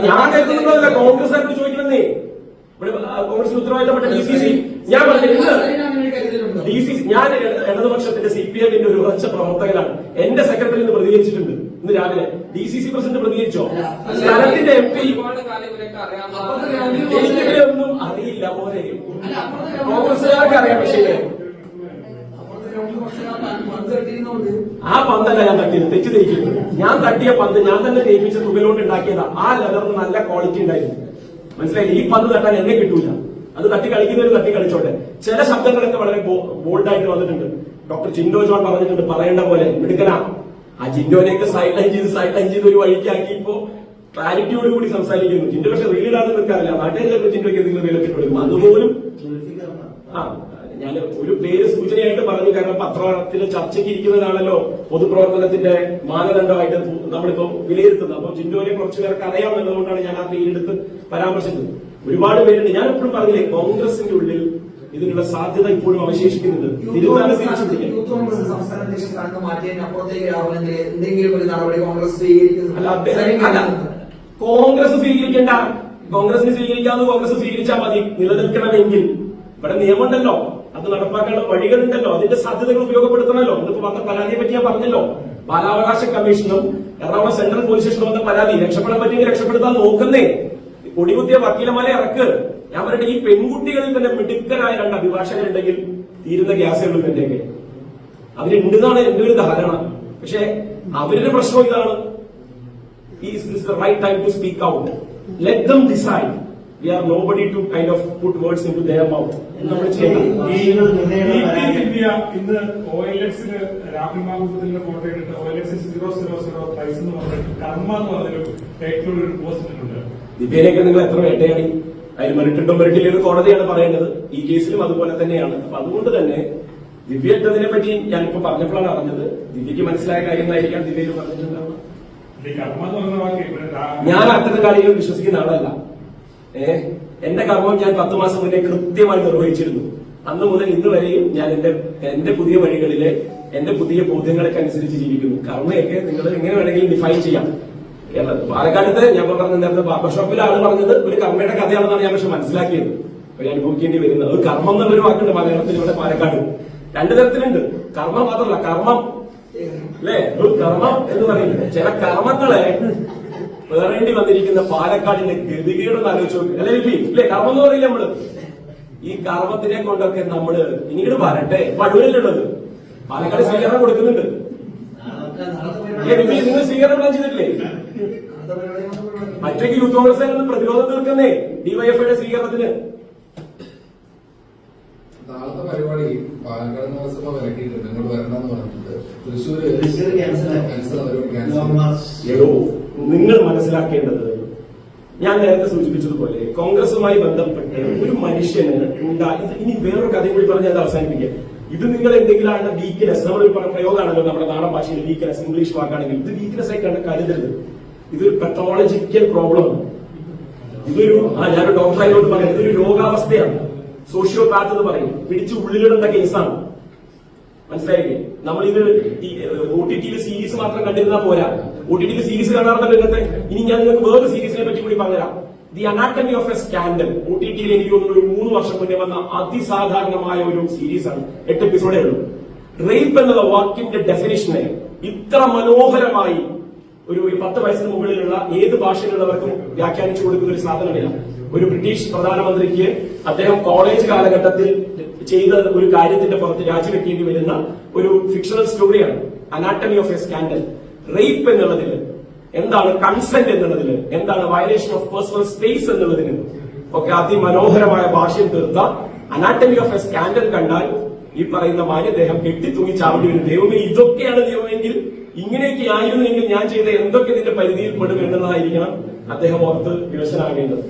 ഞാൻ കരുതുന്നതല്ല, കോൺഗ്രസ്സുകാരോട് ചോദിക്കണമെന്നേ. ഇവിടെ കോൺഗ്രസിന് ഉത്തരവാദിത്തപ്പെട്ട DCC ഞാൻ പറഞ്ഞിട്ടുണ്ട്. DCC ഞാൻ ഇടതുപക്ഷത്തിന്റെ CPM-ന്റെ ഒരു ഉറച്ച പ്രവർത്തകനാണ്. എന്റെ സെക്രട്ടറി ഇന്ന് പ്രതികരിച്ചിട്ടുണ്ട്. ഇന്ന് രാവിലെ DCC പ്രസിഡന്റ് പ്രതികരിച്ചോ? സ്ഥലത്തിന്റെ MP ഒന്നും അറിയില്ല പോലെ കോൺഗ്രസുകാർക്ക് അറിയാം. പക്ഷേ ആ പന്തല്ല ഞാൻ തട്ടിയത്, തെറ്റിദ്ധരിക്കുന്നു. ഞാൻ തട്ടിയ പന്ത് ഞാൻ തന്നെ തേപ്പിച്ച തുകലോട്ട് ഉണ്ടാക്കിയതാ. ആ ലെതറിന് നല്ല ക്വാളിറ്റി ഉണ്ടായിരുന്നു. മനസ്സിലായില്ലേ? ഈ പന്ത് തട്ടാൻ എന്നെ കിട്ടൂല. അത് തട്ടി കളിക്കുന്നവർ തട്ടി കളിച്ചോട്ടെ. ചില ശബ്ദങ്ങളൊക്കെ വളരെ ബോൾഡായിട്ട് വന്നിട്ടുണ്ട്. ഡോക്ടർ ജിൻഡോ ജോൺ പറഞ്ഞിട്ടുണ്ട്, പറയേണ്ട പോലെ മിടുക്കനാ. ആ ജിൻഡോനെയൊക്കെ സൈഡ് ലൈൻ ചെയ്ത് ഒരു വഴിക്കാക്കി ഇപ്പോ ക്ലാരിറ്റിയോട് കൂടി സംസാരിക്കുന്നു. ജിൻഡോ പക്ഷെ റീലിടാതെ നിൽക്കാറില്ല. നാട്ടിൽ ചിലപ്പോൾ ജിൻഡോയ്ക്ക് എന്തെങ്കിലും വിലക്കിപ്പെടും. അതുപോലും ഞാൻ ഒരു പേര് സൂചനയായിട്ട് പറഞ്ഞു. കാരണം പത്രത്തിൽ ചർച്ചയ്ക്ക് ഇരിക്കുന്നതാണല്ലോ പൊതുപ്രവർത്തനത്തിന്റെ മാനദണ്ഡമായിട്ട് നമ്മളിപ്പോ വിലയിരുത്തുന്നത്. അപ്പൊ ജിൻഡോനെ കുറച്ചു പേർക്ക് അറിയാമെന്നതുകൊണ്ടാണ് ഞാൻ ആ പേരെടുത്ത് പരാമർശിച്ചത്. ഒരുപാട് പേരുണ്ട്. ഞാൻ എപ്പോഴും പറഞ്ഞില്ലേ, കോൺഗ്രസിന്റെ ഉള്ളിൽ ഇതിനുള്ള സാധ്യത ഇപ്പോഴും അവശേഷിക്കുന്നുണ്ട്. തിരുത്താനും കോൺഗ്രസ് സ്വീകരിക്കേണ്ട, കോൺഗ്രസിന് സ്വീകരിക്കാതെ കോൺഗ്രസ് സ്വീകരിച്ചാൽ മതി. നിലനിൽക്കണമെങ്കിൽ ഇവിടെ നിയമമുണ്ടല്ലോ, അത് നടപ്പാക്കാനുള്ള വഴികളുണ്ടല്ലോ, അതിന്റെ സാധ്യതകൾ ഉപയോഗപ്പെടുത്തണമല്ലോ. ഇന്നിപ്പോ വന്ന പരാതിയെ പറ്റി ഞാൻ പറഞ്ഞല്ലോ. ബാലാവകാശ കമ്മീഷനും എറണാകുളം സെൻട്രൽ പോലീസ് സ്റ്റേഷനിൽ വന്ന പരാതി രക്ഷപ്പെടാൻ പറ്റിയെങ്കിൽ രക്ഷപ്പെടുത്താൻ നോക്കുന്നേ. കൊടികുത്തിയ വക്കീലമാരെ ഇറക്ക്. ഞാൻ പറയട്ടെ, ഈ പെൺകുട്ടികളിൽ തന്നെ മിടുക്കരായ 2 അഭിഭാഷകരുണ്ടെങ്കിൽ തീരുന്ന ഗ്യാസുകളും എന്റെയൊക്കെ അവരുണ്ടെന്നാണ് എന്റെ ഒരു ധാരണ. പക്ഷെ അവരുടെ പ്രശ്നം ഇതാണ്, is this the right time to speak out? Let them decide. We are nobody to kind of put words into their mouth. നമ്മൾ ചെയ്യണം. ഇന്ന് OLX-ന് രാഹുൽ മാങ്കൂട്ടത്തിന്റെ ഫോട്ടോ ഇട്ടിട്ട് OLX 000 പ്രൈസ് എന്ന് പറഞ്ഞിട്ട് കർമ്മ എന്ന് പറഞ്ഞൊരു ടൈറ്റിലുള്ള ഒരു പോസ്റ്റ് ഇട്ടിട്ടുണ്ട്. ദിവ്യനെയൊക്കെ നിങ്ങൾ എത്ര വേട്ടയാടി? അതിന് മെറിട്ടുണ്ടോ മെറിട്ടില്ലെന്ന് കോടതിയാണ് പറയേണ്ടത്. ഈ കേസിലും അതുപോലെ തന്നെയാണ്. അപ്പൊ അതുകൊണ്ട് തന്നെ ദിവ്യ ഇട്ടതിനെ പറ്റി ഞാനിപ്പോ പറഞ്ഞപ്പോഴാണ് അറിഞ്ഞത്. ദിവ്യക്ക് മനസ്സിലായ കാര്യങ്ങളായിരിക്കാം ദിവ്യയിൽ പറഞ്ഞിട്ടുണ്ടാവുക. ഞാൻ അത്തരം കാര്യങ്ങൾ വിശ്വസിക്കുന്ന ആളല്ല. എന്റെ കർമ്മം ഞാൻ 10 മാസം മുന്നേ കൃത്യമായി നിർവഹിച്ചിരുന്നു. അന്ന് മുതൽ ഇന്ന് വരെയും ഞാൻ എന്റെ പുതിയ വഴികളിലെ എന്റെ പുതിയ ബോധ്യങ്ങളൊക്കെ അനുസരിച്ച് ജീവിക്കുന്നു. കർമ്മയൊക്കെ നിങ്ങൾ എങ്ങനെ വേണമെങ്കിലും ഡിഫൈൻ ചെയ്യാം. പാലക്കാട്ടത്ത് ഞാൻ പറഞ്ഞ നേരത്തെ ബാർബർ ഷോപ്പിലെ ആള് പറഞ്ഞത് ഒരു കർമ്മയുടെ കഥയാണെന്നാണ് ഞാൻ പക്ഷെ മനസ്സിലാക്കിയത്. ഒരു അനുഭവിക്കേണ്ടി വരുന്നത് ഒരു കർമ്മം എന്നുള്ളൊരു വാക്കുണ്ട് മലയാളത്തിൽ ഇവിടെ പാലക്കാട്. 2 തരത്തിലുണ്ട്. കർമ്മം മാത്രമല്ല, കർമ്മം അല്ലേ? ഒരു കർമ്മം എന്ന് പറയുന്നത് ചില കർമ്മങ്ങളെ വേറേണ്ടി വന്നിരിക്കുന്ന പാലക്കാടിന്റെ ഗതികേടെന്ന് ആലോചിച്ച് നോക്കി. അല്ലെ ഇല്ലേ കർമ്മം എന്ന് പറയില്ല നമ്മള്. ഈ കർമ്മത്തിനെ കൊണ്ടൊക്കെ നമ്മള് പിന്നീട് വരട്ടെ. വടുവലുള്ളത് പാലക്കാട് സ്വീകരണം കൊടുക്കുന്നുണ്ട്. നിങ്ങൾ സ്വീകരണം പ്ലാൻ ചെയ്തിട്ടില്ലേ? മറ്റേക്ക് യൂത്ത് കോൺഗ്രസ് പ്രതിരോധം തീർക്കുന്നേ ഡിവൈഎഫ്ഐയുടെ സ്വീകരണത്തിന്. നാളത്തെ പരിപാടി പാലക്കാട് നഗരസഭ വിലക്കിയിട്ടുണ്ട്. നിങ്ങൾ വരണമെന്ന് പറഞ്ഞിട്ടുണ്ട്. തൃശ്ശൂർ തൃശ്ശൂർ ക്യാൻസൽ എടോ, നിങ്ങൾ മനസ്സിലാക്കേണ്ടത് ഞാൻ നേരത്തെ സൂചിപ്പിച്ചതുപോലെ കോൺഗ്രസുമായി ബന്ധപ്പെട്ട് ഒരു മനുഷ്യന് ഇനി വേറൊരു കഥയും കൂടി പറഞ്ഞ് അത് അവസാനിപ്പിക്കുക. ഇത് നിങ്ങൾ എന്തെങ്കിലാണ് വീക്ക്നെസ്, നമ്മൾ പ്രയോഗമാണല്ലോ നമ്മുടെ നാടൻ ഭാഷയിൽ വീക്ക്നെസ്, ഇംഗ്ലീഷ് വാക്കാണെങ്കിൽ ഇത് വീക്ക്നെസ് ആയി കരുതരുത്. ഇതൊരു പെത്തോളജിക്കൽ പ്രോബ്ലമാണ്. ഇതൊരു ഞാനൊരു ഡോക്ടറായതുകൊണ്ട് പറയാം, ഇതൊരു രോഗാവസ്ഥയാണ്. സോഷ്യോപാത്ത് എന്ന് പറയും, പിടിച്ച് ഉള്ളിലിടുന്ന കേസാണ്. മനസ്സിലായില്ലേ? നമ്മളിത് OTT സീരീസ് മാത്രം കണ്ടിരുന്നാൽ പോരാ. OTT സീരീസ് കാണാറുണ്ടല്ലോ ഇന്നത്തെ. ഇനി ഞാൻ നിങ്ങൾക്ക് വേറൊരു സീരീസിനെ പറ്റി കൂടി പറഞ്ഞുതരാം. The anatomy of a scandal. OTT എനിക്ക് തോന്നുന്നു ഒരു 3 വർഷം മുന്നേ വന്ന അതിസാധാരണമായ ഒരു സീരീസാണ്. 8 എപ്പിസോഡേ ഉള്ളൂ. റേപ്പ് എന്നുള്ള വാക്കിന്റെ ഡെഫിനിഷനെ ഇത്ര മനോഹരമായി ഒരു 10 വയസ്സിന് മുകളിലുള്ള ഏത് ഭാഷയിലുള്ളവർക്കും വ്യാഖ്യാനിച്ചു കൊടുക്കുന്ന ഒരു സാധനമില്ല. ഒരു ബ്രിട്ടീഷ് പ്രധാനമന്ത്രിക്ക് അദ്ദേഹം കോളേജ് കാലഘട്ടത്തിൽ ചെയ്ത ഒരു കാര്യത്തിന്റെ പുറത്ത് രാജിവെക്കേണ്ടി വരുന്ന ഒരു ഫിക്ഷണൽ സ്റ്റോറിയാണ് anatomy of a scandal. Rape എന്നുള്ളതിൽ എന്താണ്, കൺസെന്റ് എന്നുള്ളതിൽ എന്താണ്, വയലേഷൻ ഓഫ് പേഴ്സണൽ സ്പേസ് എന്നുള്ളതിന് ഒക്കെ അതിമനോഹരമായ ഭാഷയിൽ തീർത്ത അനാട്ടമി ഓഫ് എ സ്കാൻഡൽ കണ്ടാൽ ഈ പറയുന്ന മാന്യദേഹം കെട്ടിത്തൂങ്ങി ചാവേണ്ടി വരും. ദൈവമേ, ഇതൊക്കെയാണ് ദൈവമെങ്കിൽ, ഇങ്ങനെയൊക്കെ ആയിരുന്നെങ്കിൽ ഞാൻ ചെയ്ത എന്തൊക്കെ ഇതിന്റെ പരിധിയിൽ പെടും എന്നുള്ളതായിരിക്കണം അദ്ദേഹം ഓർത്ത് വിവശനാകേണ്ടത്.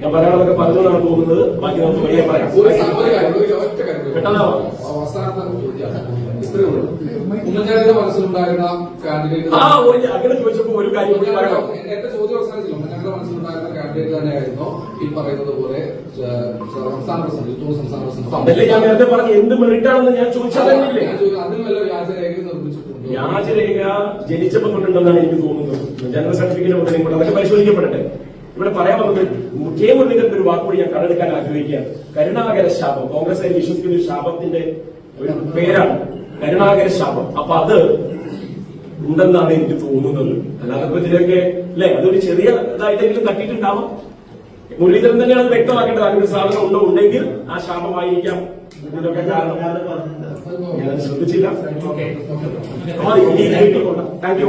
ഞാൻ പറയാനുള്ളതൊക്കെ പറഞ്ഞതാണ് തോന്നുന്നത്. ബാക്കി നമുക്ക് വഴിയെ പറയാം. പെട്ടെന്നാവാം. അവസാനത്തെ ചോദ്യമാണ്. ഇത്രയേ ഉള്ളൂ. ഉമ്മൻചാണ്ടിയുടെ മനസ്സിലുണ്ടായിരുന്ന കാൻഡിഡേറ്റ് അങ്ങനെ ചോദിച്ചപ്പോ ഒരു കാര്യം കൂടി പറയാം. എന്റെ ചോദ്യം അവസാനിച്ചില്ല. ഉമ്മൻചാണ്ടിയുടെ മനസ്സിലുണ്ടായിരുന്ന കാൻഡിഡേറ്റ് തന്നെയായിരുന്നു ഈ പറയുന്നത് പോലെ സംസ്ഥാന പ്രസിഡന്റ്, സംസ്ഥാന പ്രസിഡന്റ്. അതല്ലേ ഞാൻ നേരത്തെ പറഞ്ഞു, എന്ത് മെറിറ്റാണെന്ന് ഞാൻ ചോദിച്ചാലേ. അതിന് വല്ല വ്യാജരേഖ നിർമ്മിച്ചിട്ടുണ്ട്? വ്യാജരേഖ ജനിച്ചപ്പോൾ കൊണ്ടുണ്ടെന്നാണ് എനിക്ക് തോന്നുന്നത്. ജനറൽ സർട്ടിഫിക്കറ്റ് മുതലേ കൊണ്ട് അതൊക്കെ പരിശോധിക്കപ്പെടട്ടെ. ഇവിടെ പറയാൻ വന്നത് കെ മുരളീധരന്റെ ഒരു വാക്കുകൂടി ഞാൻ കണ്ടെടുക്കാൻ ആഗ്രഹിക്കുകയാണ്. കരുണാകര ശാപം. കോൺഗ്രസ് വിശ്വസിക്കുന്ന ഒരു ശാപത്തിന്റെ ഒരു പേരാണ് കരുണാകര ശാപം. അപ്പൊ അത് ഉണ്ടെന്നാണ് എനിക്ക് തോന്നുന്നത്. അല്ലാതെ ഇപ്പൊ ഇതിലൊക്കെ അല്ലെ അതൊരു ചെറിയ ഇതായിട്ടെങ്കിലും തട്ടിയിട്ടുണ്ടാവും. മുരളീധരൻ തന്നെയാണ് വ്യക്തമാക്കേണ്ടത്. അങ്ങനെ ഒരു സാധനം ഉണ്ടോ, ഉണ്ടെങ്കിൽ ആ ശാപമായിരിക്കാം ഇതിലൊക്കെ കാരണം. ഞാൻ ശ്രദ്ധിച്ചില്ല. Thank you.